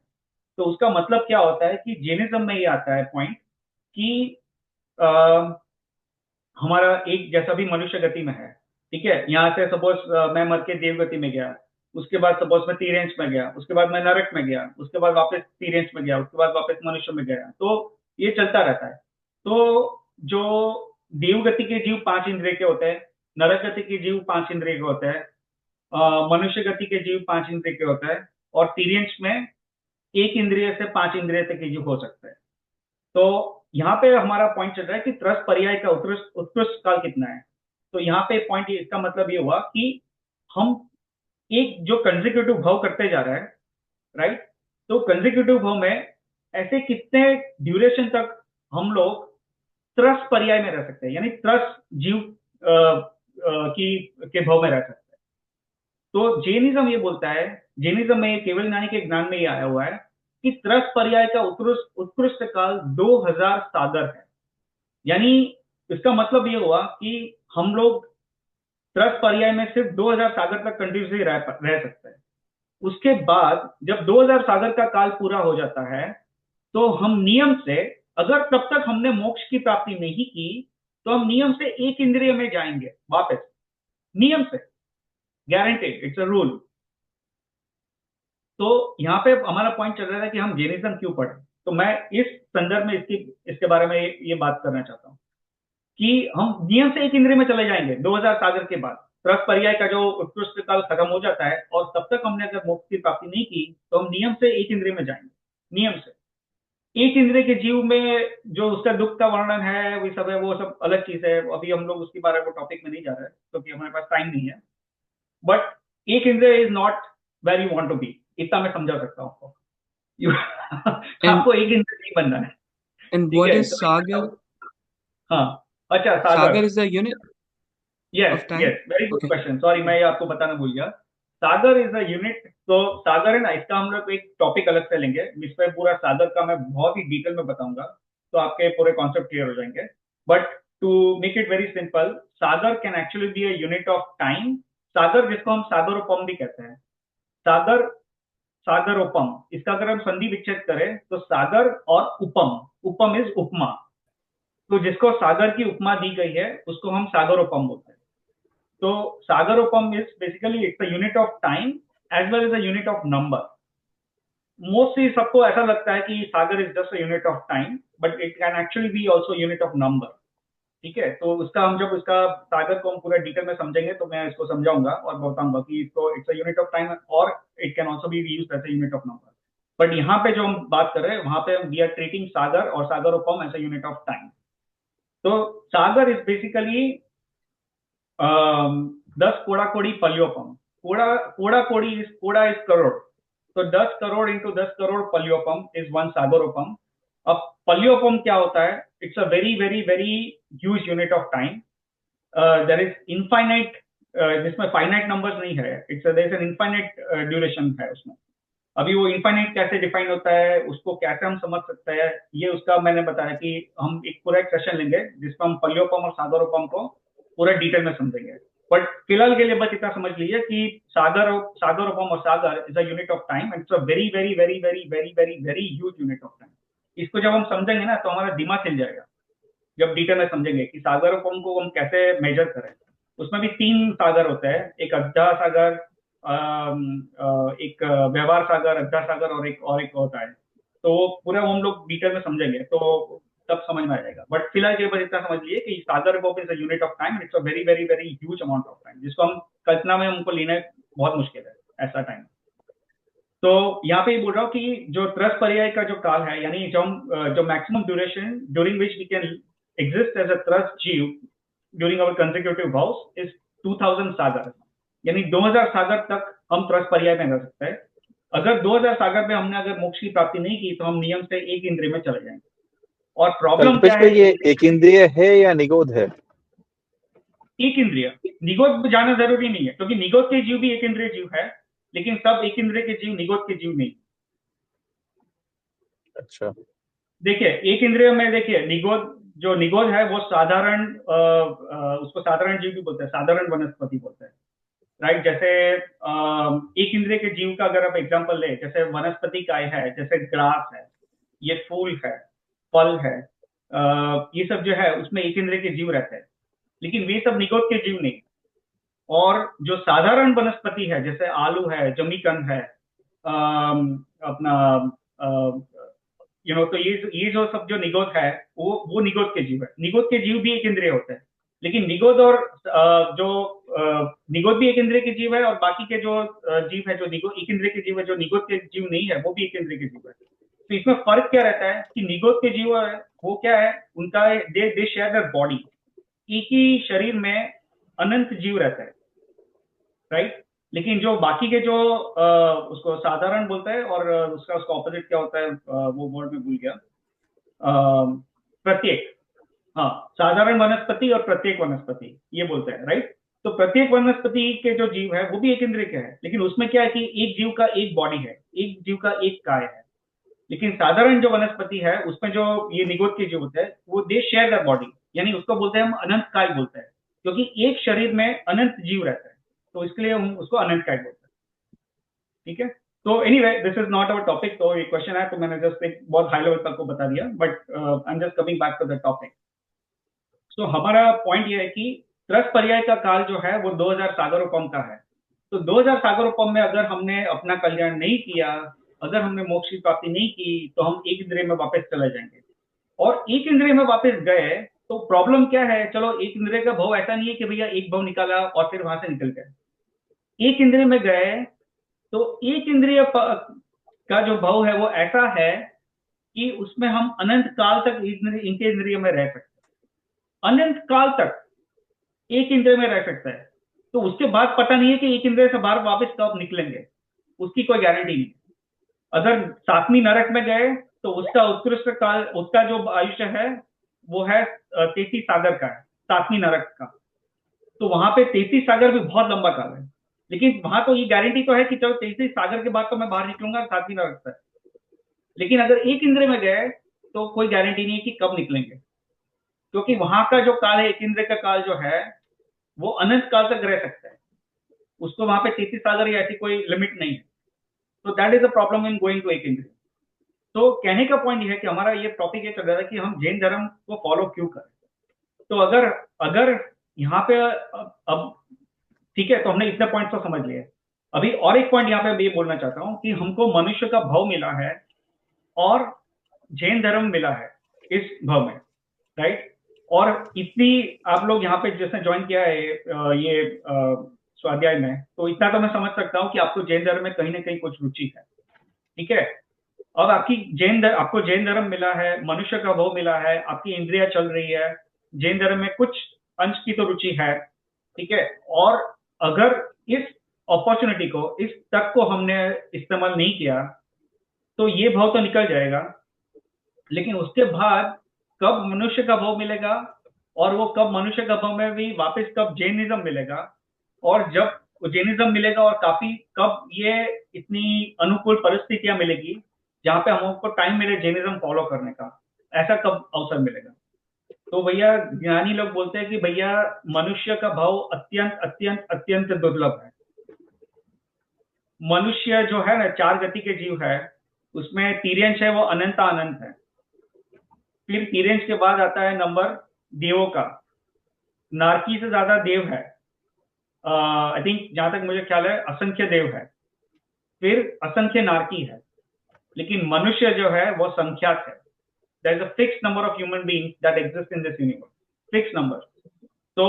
तो उसका मतलब क्या होता है कि जैनिज्म में ये आता है पॉइंट कि हमारा एक जैसा भी मनुष्य गति में है, ठीक है। यहाँ से सपोज मैं मर के देव गति में गया, उसके बाद सपोज मैं तीरेंच में गया, उसके बाद मैं नरक में गया, उसके बाद वापस तीरेंच में गया, उसके बाद वापस मनुष्य में गया, तो ये चलता रहता है। तो जो देवगति के जीव 5 इंद्रिय के होते हैं, नरक गति के जीव 5 इंद्रिय के होते हैं, मनुष्य गति के जीव 5 इंद्रिय के होते हैं, और तिर्यंश में 1 इंद्रिय से 5 इंद्रिय तक के जीव हो सकते हैं। तो यहाँ पे हमारा पॉइंट चल रहा है कि त्रस पर्याय का उत्कृष्ट काल कितना है। तो यहाँ पे पॉइंट, इसका मतलब ये हुआ कि हम एक जो कंसेक्यूटिव भाव करते जा रहे हैं, राइट, तो कंसेक्यूटिव भाव में ऐसे कितने ड्यूरेशन तक हम लोग त्रस पर्याय में रह सकते हैं, यानी त्रस जीव के भाव में रह सकते हैं। तो जैनिज्म ये बोलता है, जैनिज्म में केवल ज्ञानी के ज्ञान में ये आया हुआ है कि त्रस पर्याय का उत्कृष्ट काल 2000 सागर है। यानी इसका मतलब ये हुआ कि हम लोग त्रस पर्याय में सिर्फ 2000 सागर तक कंटिन्यूसली रह सकते हैं। उसके बाद जब 2000 सागर का काल पूरा हो जाता है, तो हम नियम से, अगर तब तक हमने मोक्ष की प्राप्ति नहीं की, तो हम नियम से 1 इंद्रिय में जाएंगे वापस, नियम से, गारंटेड, इट्स अ रूल। तो यहाँ पे हमारा पॉइंट चल रहा था कि हम जैनिज्म क्यों पढ़े। तो मैं इस संदर्भ में इसके बारे में ये बात करना चाहता हूँ कि हम नियम से 1 इंद्रिय में चले जाएंगे 2000 सागर के बाद। त्रस पर्याय का जो उत्कृष्ट काल खत्म हो जाता है और तब तक हमने अगर मोक्ष की प्राप्ति नहीं की, तो हम नियम से 1 इंद्रिय में जाएंगे, नियम से। 1 इंद्रिय के जीव में जो उसका दुख का वर्णन है, वो सब अलग चीज है। अभी हम लोग उसके बारे में टॉपिक में नहीं जा रहे हैं क्योंकि हमारे पास टाइम नहीं है। बट 1 इंद्रिय is not where you want to be, इतना मैं समझा सकता हूँ आपको। And आपको 1 इंद्रिय नहीं बनना है, and ठीक what है। is Sagar? हाँ, अच्छा, Sagar Sagar, is the unit yes of time? Yes, very good Okay. Question, sorry मैं ये आपको बताना भूल गया। सागर इज अ यूनिट। तो सागर है ना, इसका हम लोग एक टॉपिक अलग से लेंगे, इस पर पूरा सागर का मैं बहुत ही डिटेल में बताऊंगा, तो आपके पूरे कॉन्सेप्ट क्लियर हो जाएंगे। But to make it very simple, sagar can actually be a unit of time. Sagar, जिसको हम सागरोपम भी कहते हैं, सागर, सागरोपम, इसका अगर हम संधि विच्छेद करें तो सागर और उपम, उपम इज उपमा, तो जिसको सागर की उपमा दी गई है उसको हम सागरोपम बोलते हैं। तो sagaropam is basically it's a unit of time as well as a unit of number. Mostly सबको ऐसा लगता है कि sagar is just a unit of time, but it can actually be also unit of number, ठीक है। तो उसका हम जब उसका सागर को हम पूरा डिटेल में समझेंगे तो मैं इसको समझाऊंगा और बताऊंगा कि इसको it's a unit of time और it can also be used as a unit of number. But यहाँ पे जो हम बात कर रहे हैं, वहां पे वी आर ट्रीटिंग सागर और sagaropam as a unit of time. तो सागर इज बेसिकली 10 कोड़ा कोड़ी पल्योपम। कोड़ा कोड़ी इज, कोड़ा इज करोड़, तो 10 करोड़ इंटू 10 करोड़ पल्योपम इज 1 सागरोपम। अब पल्योपम क्या होता है? It's a very very very huge unit of time. There is infinite, जिसमें फाइनाइट नंबर्स नहीं है, it's there is an infinite duration है उसमें। अभी वो इनफाइनाइट कैसे डिफाइन होता है, उसको कैसे हम समझ सकते हैं, ये उसका मैंने बताया कि हम एक पूरा एक सेशन लेंगे जिसमें हम पल्योपम और सागरोपम को पूरा डिटेल में समझेंगे। बट फिलहाल के लिए बस इतना समझ लीजिए कि सागरोपम और sagar is a unit of time, it's a very very very very very very very huge unit of time. इसको जब हम समझेंगे ना तो हमारा दिमाग हिल जाएगा जब डिटेल में समझेंगे कि सागरोपम को हम कैसे मेजर करें। उसमें भी 3 सागर होते हैं, एक अद्धा सागर, एक व्यवहार सागर, अद्धा सागर, और एक होता है। तो वो पूरा हम लोग डिटेल में समझेंगे तो तब समझ में आ जाएगा। बट फिलहाल के बस इतना समझ लिए कि सागर को is a unit of time, it's a very very very huge amount of time, जिसको हम कल्पना में हमको लेना बहुत मुश्किल है ऐसा टाइम। तो यहाँ पे बोल रहा हूँ कि जो त्रस पर्याय का जो काल है, यानी जो maximum duration during which we can exist as a त्रस जीव ड्यूरिंग आवर कंसेक्यूटिव भाव्स इज 2000 सागर, यानी 2000 सागर तक हम त्रस पर्याय में रह सकते हैं। अगर 2000 सागर में हमने अगर मोक्ष की प्राप्ति नहीं की तो हम नियम से 1 इंद्रिय में चले जाएंगे। और प्रॉब्लम कल्पेश क्या भाई, है? ये एक इंद्रिय है या निगोद है? 1 इंद्रिय। निगोद जाना जरूरी नहीं है, क्योंकि निगोद के जीव भी 1 इंद्रिय जीव है, लेकिन सब 1 इंद्रिय के जीव निगोद के जीव नहीं। अच्छा, देखिए 1 इंद्रिय में, देखिए जो निगोद है वो साधारण, उसको साधारण जीव भी बोलते हैं, साधारण वनस्पति बोलते हैं, राइट। जैसे 1 इंद्रिय के जीव का अगर आप एग्जांपल ले, जैसे वनस्पति काय है, जैसे ग्रास है, ये फूल है, फल है, ये सब जो है उसमें 1 इंद्रिय के जीव रहते हैं, लेकिन वे सब निगोद के जीव नहीं। और जो साधारण वनस्पति है, जैसे आलू है, जमीकंद है, अपना तो ये जो सब जो निगोद है वो निगोद के जीव है। निगोद के जीव भी एक इंद्रिय होते हैं, लेकिन निगोद और निगोद भी एक इंद्रिय के जीव है, और बाकी के जो जीव है जो निगोद एक इंद्रिय के जीव है, जो निगोद के जीव नहीं है वो भी एक इंद्रिय के जीव है। तो इसमें फर्क क्या रहता है कि निगोद के जीव है वो क्या है, उनका दे शेयर देयर बॉडी, एक ही शरीर में अनंत जीव रहता है, राइट। लेकिन जो बाकी के जो उसको साधारण बोलता है, और उसका ऑपोजिट क्या होता है, वो वर्ड में भूल गया, प्रत्येक, हाँ, साधारण वनस्पति और प्रत्येक वनस्पति ये बोलते हैं, राइट। तो प्रत्येक वनस्पति के जो जीव है वो भी एक इंद्रिय के है, लेकिन उसमें क्या है कि एक जीव का एक बॉडी है, एक जीव का एक काय है। लेकिन साधारण जो वनस्पति है उसमें जो ये निगोद के जीव होते हैं वो दे शेयर दैट बॉडी, यानी उसको बोलते हैं हम अनंत काय बोलते हैं, क्योंकि एक शरीर में अनंत जीव रहता है, तो इसके लिए हम उसको अनंत काय बोलते हैं, ठीक है। तो anyway this is not our topic, तो ये क्वेश्चन है तो मैंने जस्ट एक बहुत हाई लेवल तक को बता दिया, but I am just coming back to the topic. तो हमारा पॉइंट ये है कि त्रस पर्याय का काल जो है वो 2000 सागरोपम का है। तो 2000 सागरोपम में अगर हमने अपना कल्याण नहीं किया, अगर हमने मोक्ष की प्राप्ति नहीं की, तो हम एक इंद्रिय में वापस चले जाएंगे। और एक इंद्रिय में वापस गए तो प्रॉब्लम क्या है, चलो एक इंद्रिय का भाव ऐसा नहीं है कि भैया एक भाव निकाला और फिर वहां से निकल गए। एक इंद्रिय में गए तो एक इंद्रिय का जो भाव है वो ऐसा है कि उसमें हम अनंत काल तक इनके इंद्रिय में रह सकते हैं, अनंत काल तक एक इंद्रिय में रह सकता है। तो उसके बाद पता नहीं है कि एक इंद्रिय से बाहर वापस कब निकलेंगे, उसकी कोई गारंटी नहीं। अगर सातवीं नरक में गए तो उसका उत्कृष्ट काल, उसका जो आयुष्य है वो है 33 सागर का है, सातवीं नरक का। तो वहां पे 33 सागर भी बहुत लंबा काल है, लेकिन वहां तो ये गारंटी तो है कि चलो 33 सागर के बाद तो मैं बाहर निकलूंगा सातवीं नरक से। लेकिन अगर एक इंद्रिय में गए तो कोई गारंटी नहीं है कि कब निकलेंगे, क्योंकि वहां का जो काल है, एक इंद्रिय का काल जो है वो अनंत काल तक रह सकता है, उसको वहां पे 33 सागर या ऐसी कोई लिमिट नहीं है। तो that is the problem in going to एक इंद्रिय। तो कहने का पॉइंट ये है कि हमारा ये टॉपिक ये चल रहा है कि हम जैन धर्म को फॉलो क्यों करें। तो अगर अगर यहाँ पे अब ठीक है, तो हमने इतने पॉइंट तो समझ लिए। अभी और एक पॉइंट यहाँ पे ये बोलना चाहता हूँ कि हमको मनुष्य का भाव मिला है और जैन धर्म मिला है इस भाव में, राइट। और इतनी आप लोग यहाँ पे जिसने ज्वाइन किया है ये स्वाध्याय में, तो इतना तो मैं समझ सकता हूँ कि आपको जैन धर्म में कहीं ना कहीं कुछ रुचि है, ठीक है। अब आपको जैन धर्म मिला है, मनुष्य का भाव मिला है, आपकी इंद्रिया चल रही है, जैन धर्म में कुछ अंश की तो रुचि है, ठीक है। और अगर इस अपॉर्चुनिटी को, इस तक को हमने इस्तेमाल नहीं किया तो ये भाव तो निकल जाएगा। लेकिन उसके बाद कब मनुष्य का भाव मिलेगा, और वो कब मनुष्य का भाव में भी वापस कब जैनिज्म मिलेगा, और जब जैनिज्म मिलेगा और काफी कब ये इतनी अनुकूल परिस्थितियां मिलेगी जहां पे हमको टाइम मिले जैनिज्म फॉलो करने का, ऐसा कब अवसर मिलेगा। तो भैया ज्ञानी लोग बोलते हैं कि भैया मनुष्य का भाव अत्यंत अत्यंत अत्यंत दुर्लभ है। मनुष्य जो है ना 4 गति के जीव है, उसमें तिर्यंश है वो अनंत अनंत है। फिर तिर्यंश के बाद आता है नंबर देवों का, नारकी से ज्यादा देव है, आई थिंक जहां तक मुझे ख्याल है असंख्य देव है, फिर असंख्य नारकी है। लेकिन मनुष्य जो है वो संख्यात है। There is a fixed number of human beings that exist in this universe, fixed number. तो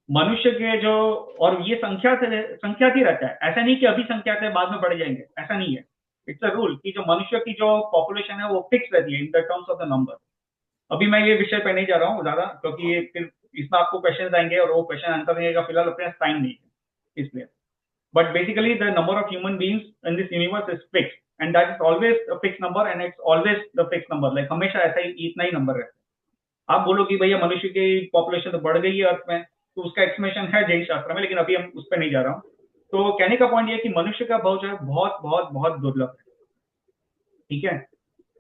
मनुष्य के जो, और ये संख्यात ही रहता है, ऐसा नहीं कि अभी संख्यात है बाद में बढ़ जाएंगे, ऐसा नहीं है। इट्स अ रूल कि जो मनुष्य की जो पॉपुलेशन है वो फिक्स रहती है in the terms of the number. अभी मैं ये विषय पे नहीं जा रहा हूँ ज्यादा, क्योंकि ये फिर इसमें आपको क्वेश्चन आएंगे और वो क्वेश्चन आंसर देने का फिलहाल अपने पास टाइम नहीं है, इसलिए। But basically the number of human beings in this universe is fixed, and that is always a fix number, and it's always the fix number, like हमेशा ऐसा ही इतना ही नंबर रहता है। आप बोलो कि भैया मनुष्य की पॉपुलेशन तो बढ़ गई है अर्थ में, तो उसका एक्सप्लेनेशन है जैन शास्त्र में, लेकिन अभी हम उस पर नहीं जा रहा हूँ। तो कहने का पॉइंट ये है कि मनुष्य का भाव जो है बहुत बहुत बहुत दुर्लभ है, ठीक है।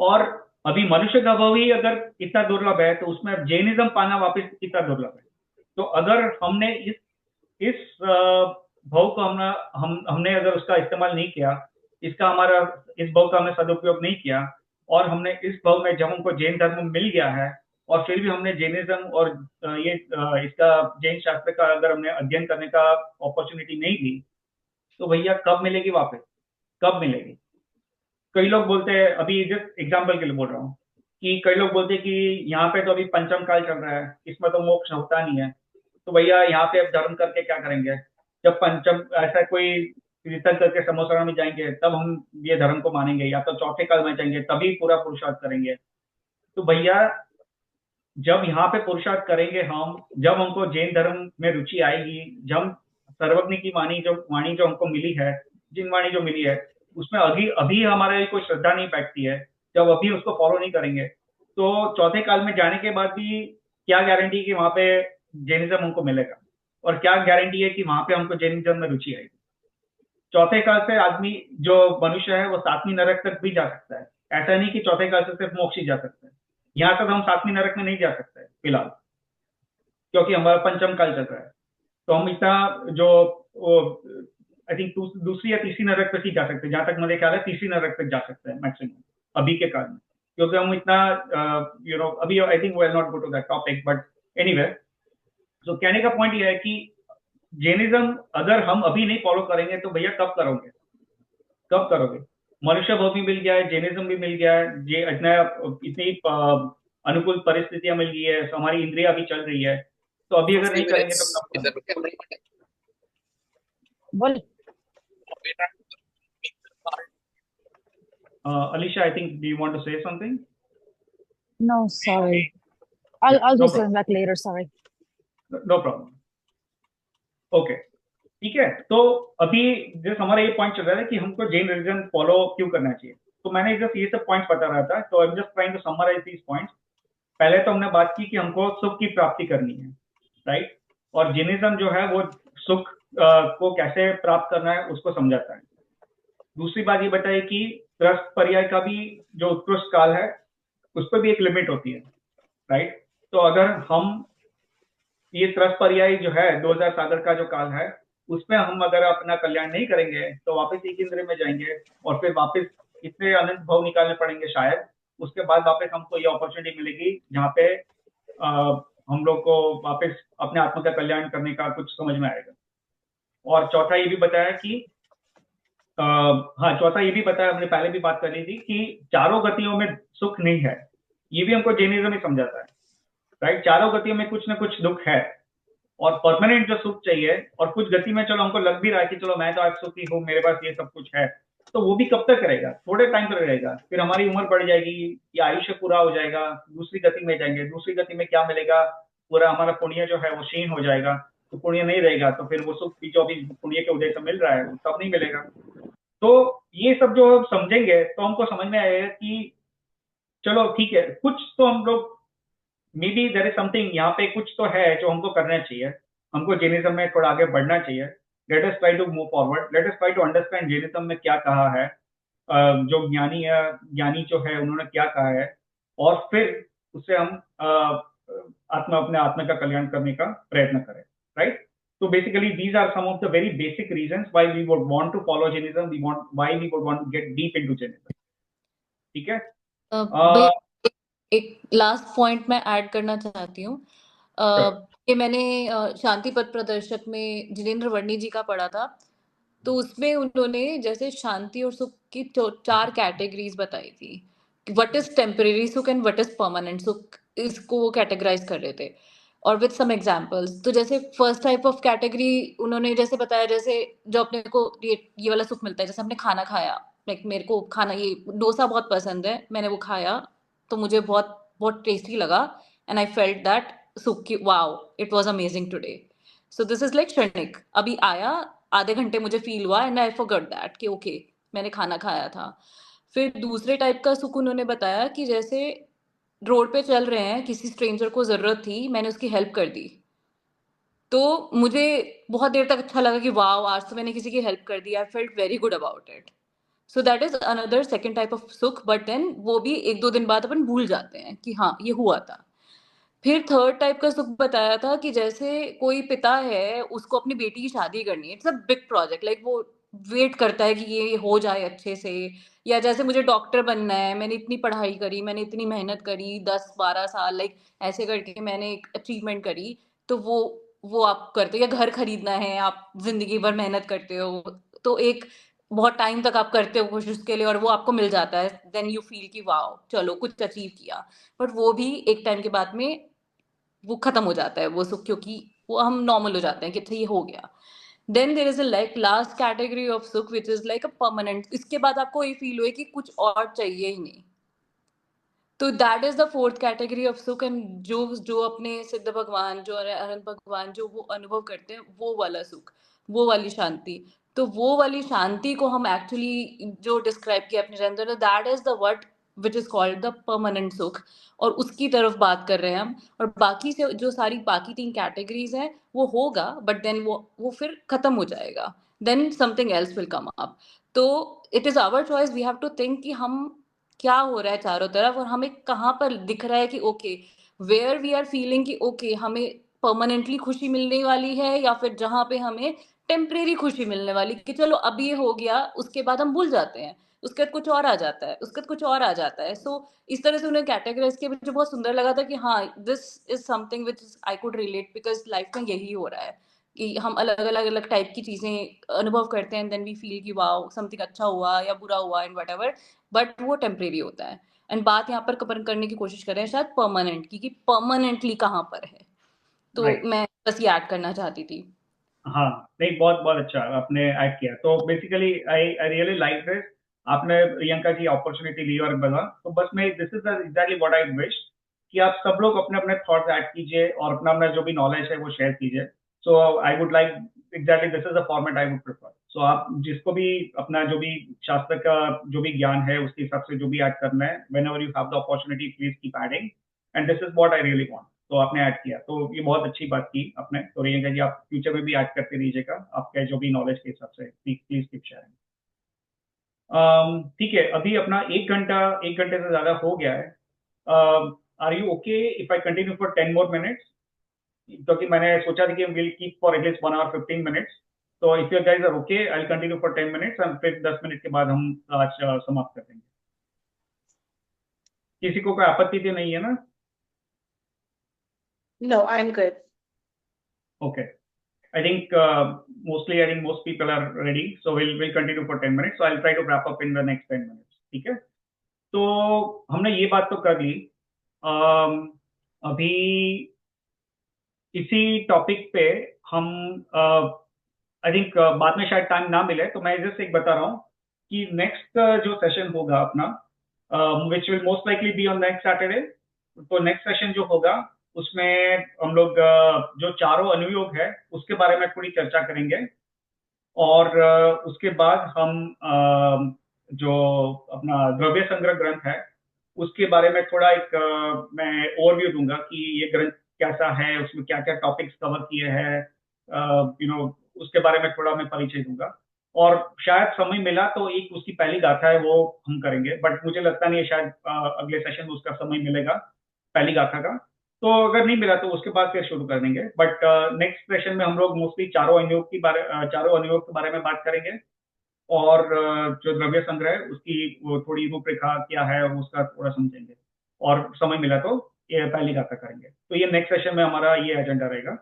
और अभी मनुष्य का भाव ही अगर इतना दुर्लभ है तो उसमें जैनिज्म पाना वापस कितना दुर्लभ है। तो अगर हमने इस भाव को हमने अगर उसका इस्तेमाल नहीं किया, इस भाव का हमने सदुपयोग नहीं किया, और हमने इस भाव में जब हमको जैन धर्म मिल गया है और फिर भी हमने जैनिज्म और इसका जैन शास्त्र का अगर हमने अध्ययन करने का अपॉर्चुनिटी नहीं दी, तो भैया कब मिलेगी वापस, कब मिलेगी। कई लोग बोलते हैं, अभी जस्ट एग्जाम्पल के लिए बोल रहा हूँ, कि कई लोग बोलते हैं कि यहाँ पे तो अभी पंचम काल चल रहा है, इसमें तो मोक्ष होता नहीं है, तो भैया यहाँ पे अब धर्म करके क्या करेंगे? जब पंचम ऐसा कोई कीर्तन करके समोसरा में जाएंगे तब हम ये धर्म को मानेंगे, या तो चौथे काल में जाएंगे तभी पूरा पुरुषार्थ करेंगे। तो भैया जब यहाँ पे पुरुषार्थ करेंगे हम, जब हमको जैन धर्म में रुचि आएगी, जब सर्वज्ञ की वाणी जो हमको मिली है, जिन वाणी जो मिली है, उसमें अभी अभी हमारे कोई श्रद्धा नहीं बैठती है, जब अभी उसको फॉलो नहीं करेंगे, तो चौथे काल में जाने के बाद भी क्या गारंटी कि वहां पे जैनिज्म हमको मिलेगा, और क्या गारंटी है कि वहां पे हमको जैनिज्म में रुचि आएगी? चौथे काल से आदमी जो मनुष्य है वो सातवीं नरक तक भी जा सकता है, ऐसा नहीं कि चौथे काल से सिर्फ मोक्ष ही जा सकता है। यहाँ तक हम सातवीं नरक में नहीं जा सकते फिलहाल, क्योंकि हमारा पंचम काल चल रहा है। तो हम इतना जो आई थिंक दूसरी या तीसरी नरक तक ही जा सकते हैं, जहां तक मुझे ख्याल है तीसरी नरक तक जा सकते हैं मैक्सिमम अभी के काल में, क्योंकि हम इतना अभी I think will not go to that topic, but anyway, तो कहने का पॉइंट ये है कि जैनिज्म अगर हम अभी नहीं फॉलो करेंगे तो भैया कब करोगे? कब करोगे? मनुष्य भाव भी मिल गया है, जैनिज्म भी मिल गया है, ये इतनी अनुकूल परिस्थितियां मिल गई है, तो हमारी इंद्रिया भी चल रही है, तो अभी अगर नहीं करेंगे तो कब करेंगे? बोल। Alicia, I think, do you want to say something? No, sorry. I'll No just come back later. Sorry. No problem. Okay, ठीक है। तो अभी जैसे हमारा ये पॉइंट चल रहा है कि हमको जैन रिलीजन फॉलो क्यों करना चाहिए, तो मैंने जस्ट ये सब पॉइंट्स बता रहा था, तो I am just trying to summarize these points. पहले तो हमने बात की कि हमको सुख की प्राप्ति करनी है, राइट, और जैनिज्म जो है वो सुख को कैसे प्राप्त करना है उसको समझाता है। दूसरी बात ये बताई कि त्रस्त पर्याय का भी जो उत्कृष्ट काल है उस पर भी एक लिमिट होती है, राइट। तो अगर हम ये त्रस्त पर्याय जो है 2000 सागर का जो काल है, उसमें हम अगर अपना कल्याण नहीं करेंगे तो वापस एक इंद्रिय में जाएंगे, और फिर वापस इतने अनंत भाव निकालने पड़ेंगे शायद, उसके बाद वापस हमको ये अपॉर्चुनिटी मिलेगी जहाँ पे हम लोग को वापस अपने आत्मा का कल्याण करने का कुछ समझ में आएगा। और चौथा ये भी बताया कि हाँ, चौथा ये भी बताया, हमने पहले भी बात कर ली थी कि चारों गतियों में सुख नहीं है, ये भी हमको जैनिज्म ही समझाता है, राइट। चारों गतियों में कुछ ना कुछ दुख है, और परमानेंट जो सुख चाहिए, और कुछ गति में चलो हमको लग भी रहा है कि चलो मैं तो आज सुखी हूँ, मेरे पास ये सब कुछ है, तो वो भी कब तक रहेगा? थोड़े टाइम तक रहेगा, फिर हमारी उम्र बढ़ जाएगी या आयुष्य पूरा हो जाएगा, दूसरी गति में जाएंगे, दूसरी गति में क्या मिलेगा? पूरा हमारा पुण्य जो है वो क्षीण हो जाएगा, तो पुण्य नहीं रहेगा, तो फिर वो सुख भी जो अभी पुण्य के उदय से मिल रहा है वो तब नहीं मिलेगा। तो ये सब जो समझेंगे तो हमको समझ में आएगा कि चलो ठीक है, कुछ तो हम लोग maybe there is something, यहाँ पे कुछ तो है जो हमको करना चाहिए, हमको जैनिज्म में थोड़ा आगे बढ़ना चाहिए। Let us try to move forward, let us try to understand Jainism में क्या कहा है, जो ज्ञानी जो है उन्होंने क्या कहा है, और फिर उससे हम अपने आत्मा का कल्याण करने का प्रयत्न करें, right. So basically, these are some of the very basic reasons why we would want to follow Jainism. Why we would want to get deep into Jainism. ठीक है? भैया, एक लास्ट पॉइंट मैं ऐड करना चाहती हूँ। ये मैंने शांति पथ प्रदर्शक में जिनेंद्र वर्णी जी का पढ़ा था, तो उसमें उन्होंने जैसे शांति और सुख की 4 कैटेगरीज बताई थी, व्हाट इज टेम्परेरी सुख एंड व्हाट इज परमानेंट सुख, इसको वो कैटेगराइज कर रहे थे, और विद सम एग्जांपल्स। तो जैसे फर्स्ट टाइप ऑफ कैटेगरी उन्होंने जैसे बताया, जैसे जो अपने को ये वाला सुख मिलता है, जैसे हमने खाना खाया, लाइक मेरे को खाना, ये डोसा बहुत पसंद है, मैंने वो खाया तो मुझे बहुत बहुत टेस्टी लगा, एंड आई फेल्ट दैट सुख की, wow it was amazing today. So this is like क्षणिक, अभी आया, आधे घंटे मुझे फील हुआ एंड आई फॉरगॉट दैट कि ओके मैंने खाना खाया था। फिर दूसरे टाइप का सुख उन्होंने बताया कि जैसे रोड पे चल रहे हैं, किसी स्ट्रेंजर को जरूरत थी, मैंने उसकी हेल्प कर दी, तो मुझे बहुत देर तक अच्छा लगा कि वाओ आज तो मैंने किसी की हेल्प कर दी, I felt very good about it. So that is another second type of सुख, बट देन वो भी 1-2 दिन बाद अपन भूल जाते हैं कि हाँ ये हुआ था। फिर थर्ड टाइप का सुख बताया था कि जैसे कोई पिता है, उसको अपनी बेटी की शादी करनी है, it's a big project, like वो वेट करता है कि ये हो जाए अच्छे से, या जैसे मुझे डॉक्टर बनना है, मैंने इतनी पढ़ाई करी, मैंने इतनी मेहनत करी 10-12 साल, लाइक ऐसे करके मैंने एक अचीवमेंट करी, तो वो आप करते हो, या घर खरीदना है, आप जिंदगी भर मेहनत करते हो, तो एक बहुत टाइम तक आप करते हो कोशिश के लिए और वो आपको मिल जाता है, देन यू फील कि वाओ चलो कुछ अचीव किया, बट वो भी एक टाइम के बाद में वो खत्म हो जाता है वो सुख, क्योंकि वो हम नॉर्मल हो जाते हैं कि अच्छा ये हो गया। Then there is a like last category of सुख which is like a permanent, इसके बाद आपको ये फील हुए कि कुछ और चाहिए ही नहीं। तो that is the fourth category of सुख, एंड जो जो अपने सिद्ध भगवान जो अनंत भगवान जो वो अनुभव करते हैं वो वाला सुख, वो वाली शांति। तो वो वाली शांति को हम एक्चुअली जो डिस्क्राइब किया अपने general, that is the word which is called the permanent सुख, और उसकी तरफ बात कर रहे हैं हम। और बाकी से जो सारी बाकी 3 कैटेगरीज हैं वो होगा, बट देन वो फिर खत्म हो जाएगा, then something else will come up. तो it is our choice, we have to think कि हम क्या हो रहा है चारों तरफ, और हमें कहाँ पर दिख रहा है कि okay where we are feeling कि ओके हमें परमानेंटली खुशी मिलने वाली है, या फिर जहाँ पे हमें टेम्परेरी खुशी मिलने वाली कि चलो अब ये हो गया, उसके बाद हम भूल जाते हैं, उसके बाद कुछ और आ जाता है, उसके बाद कुछ और आ जाता है। सो इस तरह से उन्हें कैटेगराइज किया, मुझे बहुत सुंदर लगा था कि हाँ this is something which I could relate, because life में यही हो रहा है कि हम अलग अलग अलग टाइप की चीजें अनुभव करते हैं, देन वी फील कि वाओ समथिंग अच्छा हुआ या बुरा हुआ एंड वट एवर, बट वो टेम्परेरी होता है। एंड बात यहाँ पर कवर करने की कोशिश कर रहे हैं शायद परमानेंट की, कि परमानेंटली कहाँ पर है। तो राइट। मैं बस ये ऐड करना चाहती थी। हाँ, नहीं, बहुत बहुत अच्छा आपने ऐड किया। तो basically I I really like this. आपने प्रियंका की अपॉर्चुनिटी ली और बोला, तो बस मैं this is exactly what I wish कि आप सब लोग अपने अपने थॉट्स ऐड कीजिए और अपना अपना जो भी नॉलेज है वो शेयर कीजिए। So I would like exactly this is the format I would prefer. सो आप जिसको भी अपना जो भी शास्त्र का जो भी ज्ञान है उसके हिसाब से जो भी ऐड करना है, when ever you have the opportunity please keep adding, and this is what I really want. तो आपने ऐड किया, तो ये बहुत अच्छी बात की आपने। तो रियंका जी आप फ्यूचर में भी ऐड करते रहिएगा आपके जो भी नॉलेज के हिसाब से, प्लीज प्लीज कीप शेयरिंग। ठीक है, अभी अपना 1 घंटे से ज्यादा हो गया है। Are you okay if I continue for 10 more minutes? क्योंकि मैंने सोचा था कि will keep for at least 1 hour 15 minutes। तो if you guys are okay I will continue for 10 minutes, and फिर 10 मिनट के बाद हम आज समाप्त कर देंगे। किसी को कोई आपत्ति तो नहीं है ना? No, I'm good. Okay. I think most people are ready, so we'll continue for 10 minutes. So I'll try to wrap up in the next 10 minutes. ठीक है? तो हमने ये बात तो कर ली। अभी इसी टॉपिक पे हम आई थिंक बाद में शायद टाइम ना मिले, तो मैं जस्ट एक बता रहा हूँ कि नेक्स्ट जो सेशन होगा अपना, which will most likely be on next Saturday. तो नेक्स्ट सेशन जो होगा उसमें हम लोग जो चारों अनुयोग है उसके बारे में थोड़ी चर्चा करेंगे, और उसके बाद हम जो अपना द्रव्य संग्रह ग्रंथ है उसके बारे में थोड़ा एक मैं ओवरव्यू दूंगा कि ये ग्रंथ कैसा है, उसमें क्या क्या टॉपिक्स कवर किए हैं, उसके बारे में थोड़ा मैं परिचय दूंगा। और शायद समय मिला तो एक उसकी पहली गाथा है वो हम करेंगे, बट मुझे लगता नहीं है शायद अगले सेशन में उसका समय मिलेगा पहली गाथा का। तो अगर नहीं मिला तो उसके बाद फिर शुरू कर देंगे, बट नेक्स्ट सेशन में हम लोग मोस्टली चारों अनुयोग के बारे में बात करेंगे, और जो द्रव्य संग्रह है उसकी वो थोड़ी रूपरेखा क्या है उसका थोड़ा समझेंगे, और समय मिला तो ये पहली गाथा करेंगे। तो ये नेक्स्ट सेशन में हमारा ये एजेंडा रहेगा।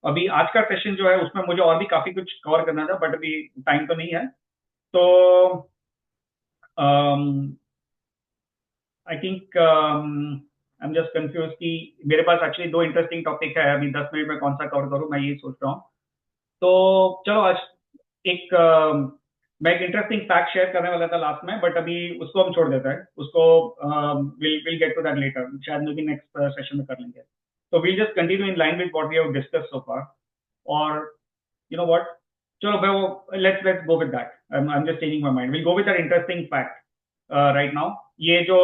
अभी आज का सेशन जो है उसमें मुझे और भी काफी कुछ कवर करना था, बट अभी टाइम तो नहीं है। तो आई think I am just confuse कि मेरे पास एक्चुअली 2 इंटरेस्टिंग टॉपिक है, अभी 10 मिनट में कौन सा कवर करूं मैं ये सोच रहा हूँ। तो चलो आज एक मैं एक इंटरेस्टिंग फैक्ट शेयर करने वाला था लास्ट में, बट अभी उसको हम छोड़ देते हैं, उसको will get to that later, शायद मे बी नेक्स्ट सेशन में कर लेंगे। तो will just continue in line with what we have discussed so far, और यू नो व्हाट, चलो मैं वो let's go with that. I am just changing my mind, will go with that interesting fact right now. ये जो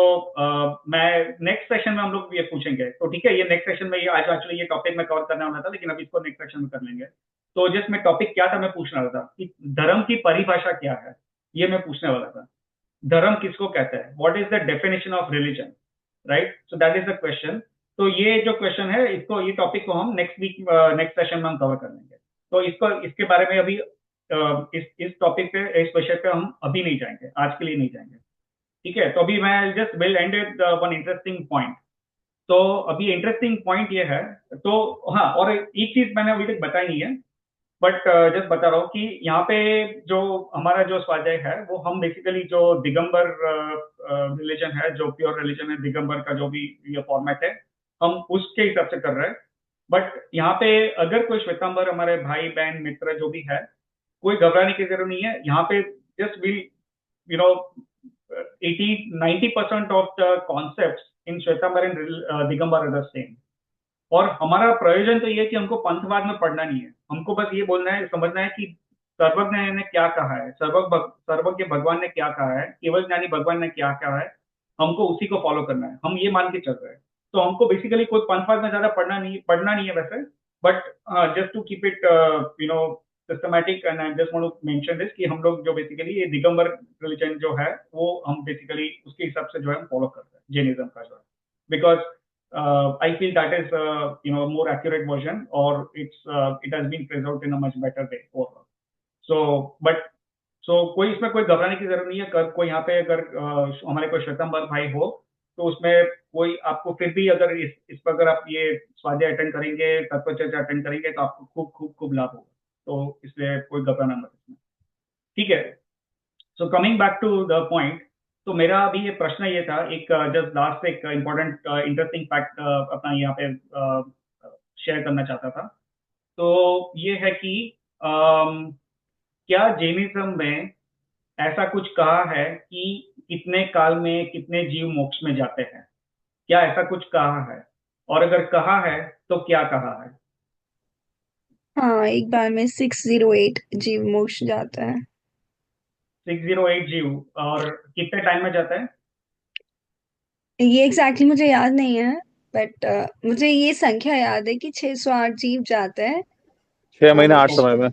मैं next session में हम लोग ये पूछेंगे, तो ठीक है, ये नेक्स्ट सेशन में ये आज एक्चुअली ये टॉपिक मैं कवर करने वाला था, लेकिन अभी इसको नेक्स्ट सेशन में कर लेंगे। तो जस्ट मैं टॉपिक क्या था मैं पूछ रहा था कि धर्म की परिभाषा क्या है, ये मैं पूछने वाला था। धर्म किसको कहते हैं, what is the definition of religion, right? So that is the question. तो ये जो क्वेश्चन है इसको, ये टॉपिक को हम नेक्स्ट वीक नेक्स्ट सेशन में हम कवर कर लेंगे। तो इसको इसके बारे में अभी इस टॉपिक पे, इस विषय पे हम अभी नहीं जाएंगे, आज के लिए नहीं जाएंगे, ठीक है? तो अभी मैं just will and with one interesting point. तो अभी इंटरेस्टिंग पॉइंट ये है, तो हाँ, और एक चीज मैंने अभी तक बताई नहीं है बट जस्ट बता रहा हूँ कि यहाँ पे जो हमारा जो स्वाध्याय है वो हम बेसिकली जो दिगंबर रिलीजन है, जो प्योर रिलीजन है दिगंबर का, जो भी ये फॉर्मेट है, हम उसके हिसाब से कर रहे हैं। बट यहाँ पे अगर कोई श्वेतांबर हमारे भाई बहन मित्र जो भी है, कोई घबराने की जरूरत नहीं है। यहाँ पे just will you know 80-90% of the concepts in Shwetambar and Digambar are the same. और हमारा प्रयोजन तो ये है कि हमको पंथवाद में पढ़ना नहीं है, हमको बस ये बोलना है, समझना है कि सर्वज्ञ ने क्या कहा है, सर्वज्ञ भगवान ने क्या कहा है, केवल ज्ञानी भगवान ने क्या कहा है, हमको उसी को फॉलो करना है, हम ये मान के चल रहे हैं। तो हमको बेसिकली कोई पंथवाद में ज्यादा पढ़ना नहीं है वैसे, but just to keep it systematic, and I just want to mention this कि हम लोग जो बेसिकली ये दिगंबर रिलीजन जो है वो हम बेसिकली उसके हिसाब से जो है हम फॉलो कर रहे हैं, जैनिज्म का जो है, because I feel that is more accurate version, or it has been phrased out in a much better way overall. So कोई इसमें कोई घबराने की जरूरत नहीं है। अगर कोई यहाँ पे अगर हमारे कोई श्वेतांबर भाई हो तो उसमें कोई आपको फिर भी अगर इस पर अगर आप ये स्वाध्याय अटेंड करेंगे, तत्व चर्चा अटेंड करेंगे तो आपको खूब खूब खूब लाभ होगा, तो इसलिए कोई घबराना मत इसमें, ठीक है। So coming back to the point, तो मेरा अभी ये प्रश्न ये था, एक जस्ट लास्ट एक इम्पोर्टेंट इंटरेस्टिंग फैक्ट अपना यहाँ पे शेयर करना चाहता था। तो ये है कि क्या जैनिज्म में ऐसा कुछ कहा है कि कितने काल में कितने जीव मोक्ष में जाते हैं? क्या ऐसा कुछ कहा है? और अगर कहा है तो क्या कहा है? हाँ, एक बार में 608 जीव मोक्ष जाता है। 608 जीव, और कितने टाइम में जाता है? ये एग्जैक्टली मुझे याद नहीं है, बट मुझे ये संख्या याद है कि 608 जीव जाते हैं 6 महीने 8 समय में।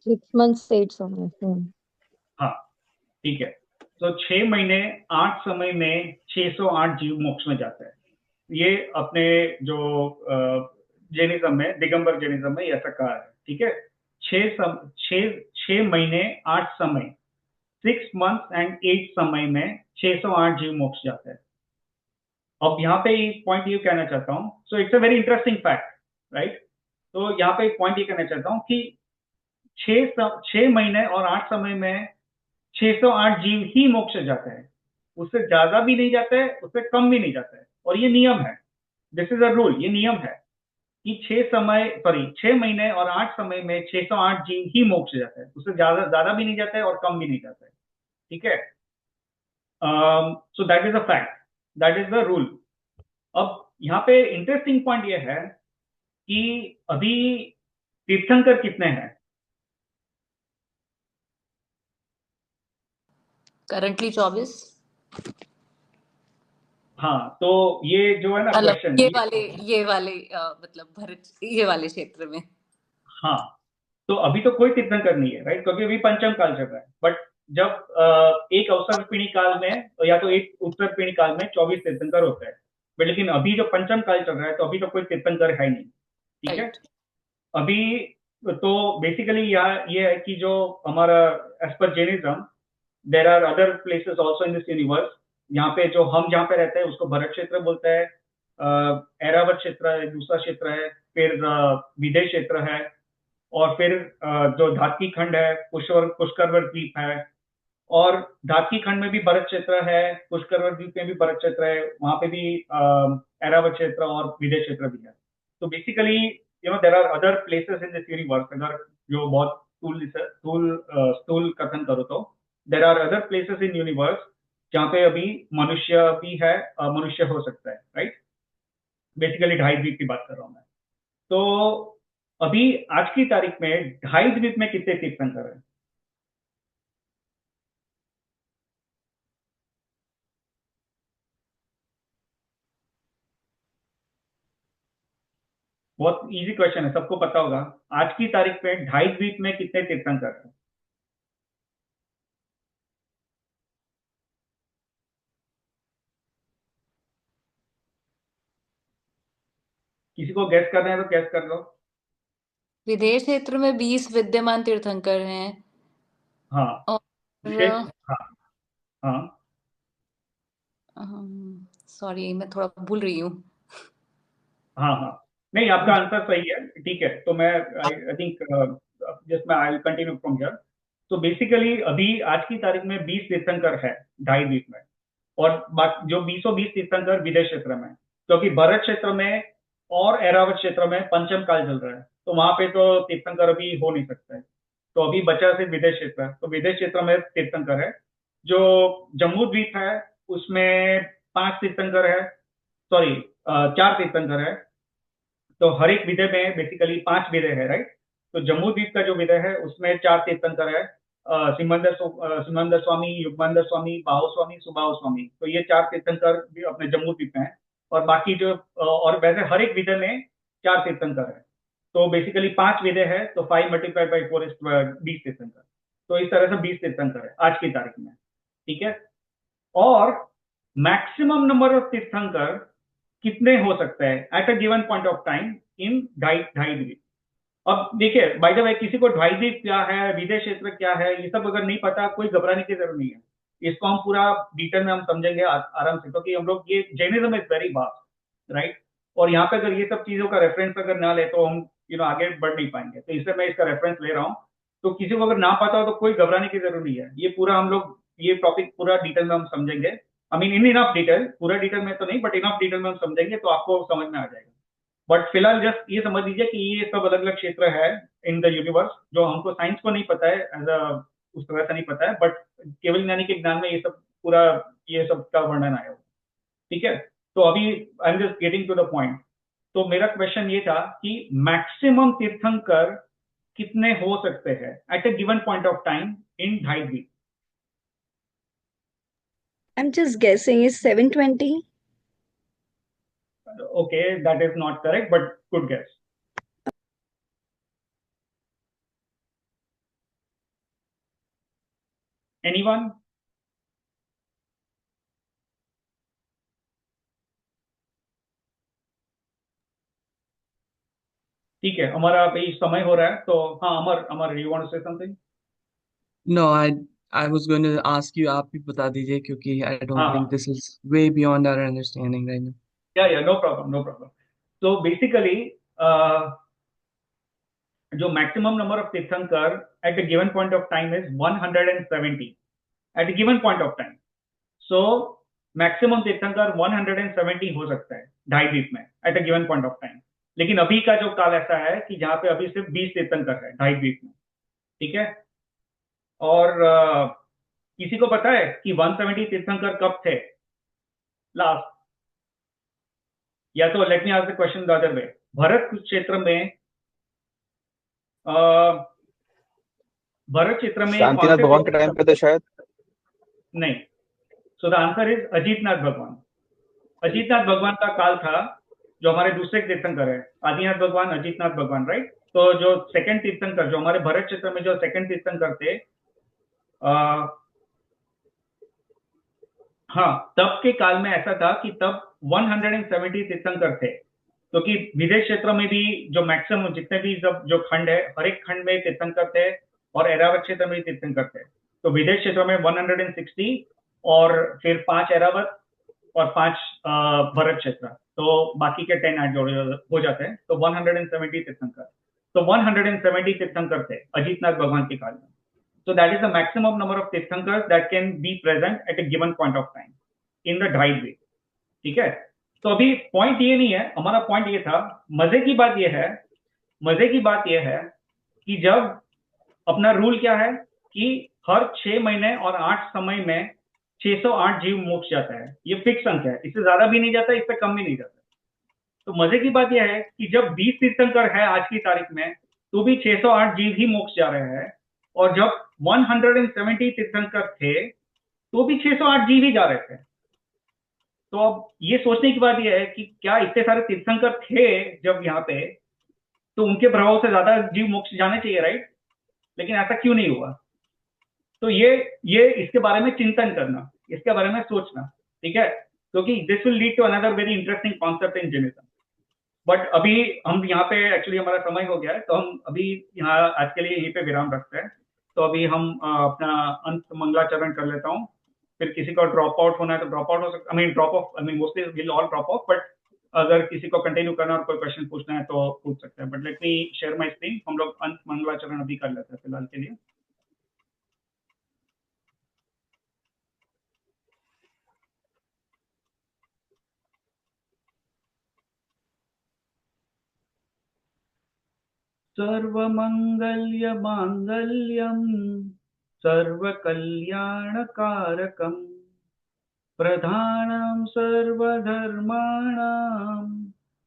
6 months 8 समय। हाँ, ठीक है। तो 6 महीने 8 समय में 608 जीव मोक्ष में जाते हैं। ये अपने जो जैनिज्म में, दिगंबर जैनिज्म में ऐसा कहा है, ठीक है। 6 महीने 8 समय, 6 months and 8 समय में 608 जीव मोक्ष जाते हैं। अब यहाँ पे एक पॉइंट ये कहना चाहता हूँ, so it's a very interesting fact, right. तो यहाँ पे एक पॉइंट ये कहना चाहता हूँ कि 6 महीने और 8 समय में 608 जीव ही मोक्ष जाते हैं, उससे ज्यादा भी नहीं जाते हैं, उससे कम भी नहीं जाते हैं। और ये नियम है, दिस इज अ रूल, ये नियम है कि 6 महीने और 8 समय में 608 जीव ही मोक्ष जाते हैं, उससे ज्यादा भी नहीं जाते हैं और कम भी नहीं जाते हैं, ठीक है। So that is a fact, that is the rule. अब यहाँ पे इंटरेस्टिंग पॉइंट ये है कि अभी तीर्थंकर कितने हैं? करंटली 24। हाँ, तो ये जो है ना मतलब क्वेश्चन, ये वाले मतलब भरत ये वाले क्षेत्र में। हाँ, तो अभी तो कोई तीर्थंकर नहीं है, राइट, क्योंकि अभी पंचम काल चल रहा है। बट जब एक अवसर पीढ़ी काल में या तो एक उत्तर पीढ़ी काल में 24 तीर्थंकर होते हैं, बट लेकिन अभी जो पंचम काल चल रहा है तो अभी तो कोई तीर्थंकर है नहीं, ठीक है। राइट। अभी तो बेसिकली यहाँ ये है कि जो हमारा as per Jainism, there are other places also in this universe. यहाँ पे जो हम जहाँ पे रहते हैं उसको भरत क्षेत्र बोलते हैं, ऐरावत क्षेत्र है, दूसरा क्षेत्र है, फिर विदेश क्षेत्र है, और फिर जो धातकी खंड है, पुष्करवर द्वीप है, और धातकी खंड में भी भरत क्षेत्र है, पुष्करवर द्वीप में भी भरत क्षेत्र है, वहां पे भी ऐरावत क्षेत्र और विदेश क्षेत्र भी है। तो basically there are other places in this universe, अगर जो बहुत स्थूल कथन करो तो there are other places in universe जहाँ पे अभी मनुष्य भी है, मनुष्य हो सकता है, राइट। बेसिकली ढाई द्वीप की बात कर रहा हूँ मैं। तो अभी आज की तारीख में ढाई द्वीप में कितने तीर्थंकर हैं? बहुत इजी क्वेश्चन है, सबको पता होगा। आज की तारीख में ढाई द्वीप में कितने तीर्थंकर हैं? किसी को गैस करना है तो गैस कर लो। विदेश क्षेत्र में 20 विद्यमान तीर्थंकर हैं। हाँ, और विदेश, हाँ हाँ सॉरी मैं थोड़ा भूल रही हूँ। हाँ हाँ, नहीं आपका आंसर सही है, ठीक है। तो मैं आई थिंक जस्ट मैं आई कंटिन्यू फ्रॉम हियर। तो बेसिकली अभी आज की तारीख में 20 तीर्थंकर है ढाई द्वीप में, और जो 20 तीर्थंकर विदेश क्षेत्र में, क्योंकि भरत क्षेत्र में और ऐरावत क्षेत्र में पंचम काल चल रहा है, तो वहां पे तो तीर्थंकर अभी हो नहीं सकता है। तो अभी बचा सिर्फ विदेश क्षेत्र, तो विदेश क्षेत्र में तीर्थंकर है। जो जम्मू द्वीप है उसमें 5 तीर्थंकर है, सॉरी 4 तीर्थंकर है। तो हर एक विदय में बेसिकली 5 विदय है, राइट। तो जम्मू द्वीप का जो विदय है उसमें 4 तीर्थंकर है, सिमंदर स्वामी, युगमंदर स्वामी, बाहो स्वामी, सुबाहो स्वामी। तो ये 4 तीर्थंकर भी अपने जम्मू द्वीप में है, और बाकी जो और वैसे हर एक विदय में 4 तीर्थंकर है। तो बेसिकली 5 विदय है, तो 5 मल्टीप्लाई बाई 4 इज 20 तीर्थंकर। तो इस तरह से 20 तीर्थंकर है आज की तारीख में, ठीक है। और मैक्सिमम नंबर ऑफ तीर्थंकर कितने हो सकते हैं at a given point of time in ढाई द्वीप। अब देखिए, बाय द वे, किसी को ढाई द्वीप क्या है, विदेश क्षेत्र क्या है, ये सब अगर नहीं पता, कोई घबराने की जरूरत नहीं है। इसको हम पूरा डिटेल में हम समझेंगे आराम से, क्योंकि हम लोग ये Jainism is very vast, right. और यहाँ पे अगर ये सब चीजों का रेफरेंस अगर ना ले तो हम आगे बढ़ नहीं पाएंगे। तो इसलिए मैं इसका रेफरेंस ले रहा हूँ। तो किसी को अगर ना पता हो तो कोई घबराने की जरूरत नहीं है। ये पूरा हम लोग ये टॉपिक पूरा डिटेल में हम समझेंगे। I mean in enough detail, पूरा डिटेल में तो नहीं, बट इनफ डिटेल में हम समझेंगे, तो आपको समझ में आ जाएगा। बट फिलहाल जस्ट ये समझ लीजिए कि ये सब अलग अलग क्षेत्र है इन द यूनिवर्स, जो हमको साइंस को नहीं पता है, एज अ उस तरह से नहीं पता है, बट केवल ज्ञानी के ज्ञान में ये सब पूरा ये सब का वर्णन आया होगा, ठीक है। तो अभी I am just getting to the point. तो मेरा क्वेश्चन ये था कि मैक्सिमम तीर्थंकर कितने हो सकते हैं at a given point of time in ढाई द्वीप। I'm just guessing it's 720. Okay, that is not correct, but good guess. Anyone? ठीक है, हमारा अभी समय हो रहा है, तो हाँ Amar you want to say something? No, I was going to ask you, आप भी बता दीजिए, क्योंकि I don't हाँ think this is way beyond our understanding right now. या नो प्रॉब्लम। तो बेसिकली जो मैक्सिमम नंबर ऑफ तीर्थंकर at a given point of time is 170 at a given point of time. So maximum तीर्थंकर 170 हो सकता है ढाई द्वीप में at a given point of time. लेकिन अभी का जो काल ऐसा है कि जहां पे अभी सिर्फ 20 तीर्थंकर है ढाई द्वीप में, ठीक है। और किसी को पता है कि 170 तीर्थंकर कब थे लास्ट? या तो let me ask the question the other way. Bharat क्षेत्र में भरत क्षेत्र में शांतिनाथ भगवान के टाइम पे तो शायद नहीं। So the answer is Ajitnath भगवान। अजीतनाथ भगवान का काल था, जो हमारे दूसरे तीर्थंकर है, आदिनाथ भगवान, अजीतनाथ भगवान, राइट। तो जो सेकंड तीर्थंकर, जो हमारे भरत क्षेत्र में जो सेकंड तीर्थंकर थे, हाँ, तब के काल में ऐसा था कि तब 170 तीर्थंकर थे, क्योंकि विदेश क्षेत्र में भी जो मैक्सिमम जितने भी जो खंड है, हर एक खंड में तीर्थंकर थे, और ऐरावत क्षेत्र में तीर्थंकर थे। तो विदेश क्षेत्र में 160, और फिर 5 ऐरावत और 5 भरत क्षेत्र, तो बाकी के 10 ऐड हो जाते हैं, तो 170 तीर्थंकर। तो 170 तीर्थंकर थे अजीतनाथ भगवान के काल में। So that is the maximum number of tirthankaras that can be present at a given point of time in the ढाई द्वीप, ठीक है। तो अभी पॉइंट ये नहीं है, हमारा पॉइंट ये था, मजे की बात ये है कि जब अपना रूल क्या है कि हर 6 महीने और 8 समय में 608 जीव मोक्ष जाता है। ये फिक्स संख्या है, इससे ज्यादा भी नहीं जाता, इससे कम भी नहीं जाता। तो मजे की बात यह है कि जब 20 तीर्थंकर है आज की तारीख में, तो भी 608 जीव ही मोक्ष जा रहे हैं, और जब 170 तीर्थंकर थे तो भी 608 जीव ही जा रहे थे। तो अब ये सोचने की बात यह है कि क्या इतने सारे तीर्थंकर थे जब यहाँ पे, तो उनके प्रभाव से ज्यादा जीव मोक्ष जाने चाहिए, राइट। लेकिन ऐसा क्यों नहीं हुआ? तो ये इसके बारे में चिंतन करना, इसके बारे में सोचना, ठीक है, क्योंकि this will lead to another very interesting concept in Jainism. But अभी हम यहाँ पे एक्चुअली हमारा समय हो गया है, तो हम अभी यहाँ आज के लिए यहीं पे विराम रखते हैं। तो अभी हम अपना अंत मंगलाचरण कर लेता हूँ। फिर किसी को ड्रॉप आउट होना है तो ड्रॉप आउट हो सकता, I mean drop of, I mean mostly will all drop of, but अगर किसी को कंटिन्यू करना और कोई क्वेश्चन पूछना है तो पूछ सकते हैं, but let me share my screen. हम लोग अंत मंगलाचरण अभी कर लेते हैं फिलहाल के लिए। सर्वमंगल्य मांगल्यम सर्वकल्याणकारकम प्रधानं सर्वधर्माणां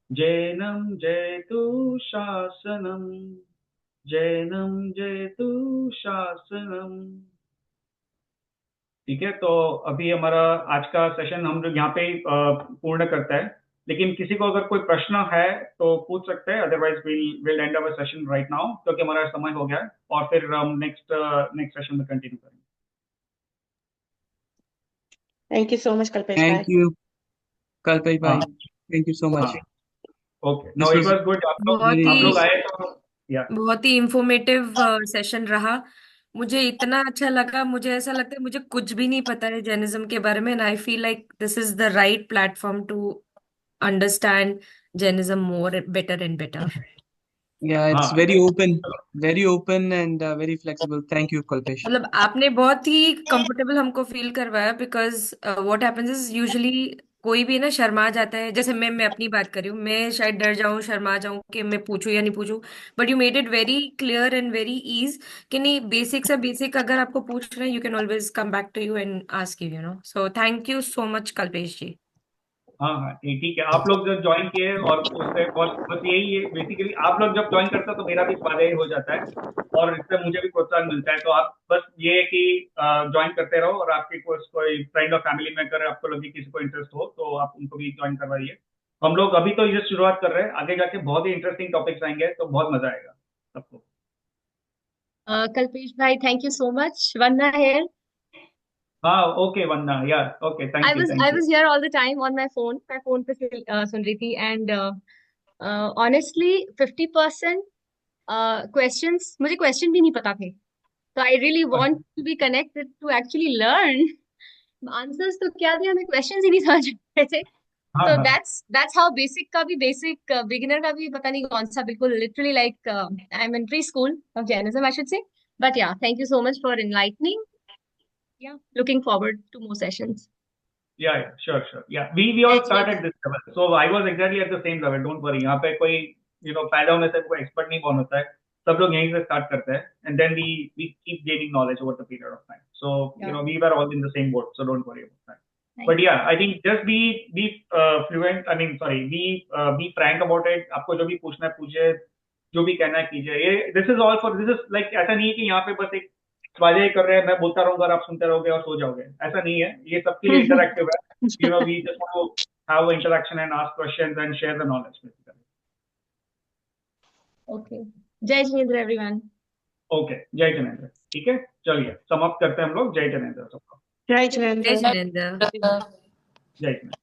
जैनं जयतु शासनम, जैनं जयतु शासनम। ठीक है, तो अभी हमारा आज का सेशन हम लोग यहाँ पे पूर्ण करते हैं, लेकिन किसी को अगर कोई प्रश्न है तो पूछ सकते हैं, otherwise will and our session right now, क्योंकि हमारा समय हो गया है और फिर हम नेक्स्ट सेशन में कंटिन्यू करेंगे। Thank you so much, Kalpesh Thank bhai. you, Kalpesh bhai. हाँ Thank you so much. हाँ okay, This no it was was good. बहुत very आप लोग ही आए तो या बहुत ही इंफॉर्मेटिव सेशन रहा। मुझे इतना अच्छा लगा, मुझे ऐसा लगता है मुझे कुछ भी नहीं पता है जैनिज्म के बारे में, and I feel like this is the right platform to understand Jainism more better and better. yeah, it's हाँ very open and very flexible. Thank you, Kalpesh. मतलब आपने बहुत ही कंफर्टेबल हमको फील करवाया, because what happens is usually कोई भी ना शर्मा जाता है। जैसे मैं अपनी बात कर रही हूँ, मैं शायद डर जाऊं, शर्मा जाऊं कि मैं पूछूं या नहीं पूछूं, but you made it very clear and very ease कि नहीं, बेसिक से बेसिक अगर आपको पूछ रहे हैं you can always come back to you and ask you know. So thank you so much Kalpesh ji. हाँ हाँ ठीक है। आप लोग जब ज्वाइन किए और उससे बस बस यही है बेसिकली, आप लोग जब ज्वाइन करते हो तो मेरा भी स्वाध्याय हो जाता है और इससे मुझे भी प्रोत्साहन मिलता है। तो आप बस ये है कि ज्वाइन करते रहो, और आपके कोई फ्रेंड और फैमिली में अगर आपको लगे किसी को इंटरेस्ट हो तो आप उनको भी ज्वाइन करवाइए। हम लोग अभी तो ये शुरुआत कर रहे हैं, आगे जाके बहुत ही इंटरेस्टिंग टॉपिक्स आएंगे तो बहुत मजा आएगा सबको। Kalpesh bhai, thank you so much. Vanna here. हाँ ओके वंदना, यार okay, I thank was you. here all the time on my phone. मैं phone पे सुन रही थी, and honestly 50% questions मुझे question भी नहीं पता थे. So I really want to be connected to actually learn. Answers तो क्या थे, हमें questions ही नहीं समझ रहे थे. हाँ So हाँ that's how basic का भी basic beginner का भी पता नहीं कौन सा, बिल्कुल literally like I'm in preschool of Jainism, I should say. But yeah, thank you so much for enlightening. Yeah, looking forward to more sessions. Yeah, sure. Yeah, we all start at this level. So I was exactly at the same level. Don't worry. यहाँ पे कोई पैदा होने से कोई expert नहीं बन होता है. सब लोग यहीं से start करते हैं, and then we keep gaining knowledge over the period of time. So we were all in the same boat. So don't worry about that. But yeah, I think just be fluent. I mean, sorry, be frank about it. आपको जो भी पूछना है पूछिए, जो भी कहना है कीजिए। ये this is all for this is like ऐसा नहीं है कि यहाँ पे बस एक स्वाध्याय कर रहे हैं, मैं बोलता रहूंगा और आप सुनते रहोगे और सो जाओगे, ऐसा नहीं है। ये सबके लिए इंटरैक्टिव है। We just want to have interaction and ask questions and share the knowledge basically. Okay. जय जिनेंद्र everyone. ओके, जय जिनेंद्र। ठीक है, चलिए समाप्त करते हैं हम लोग। जय जिनेंद्र सबको। Jai Jinendra. जय जिनेंद्र। जय जिनेंद्र।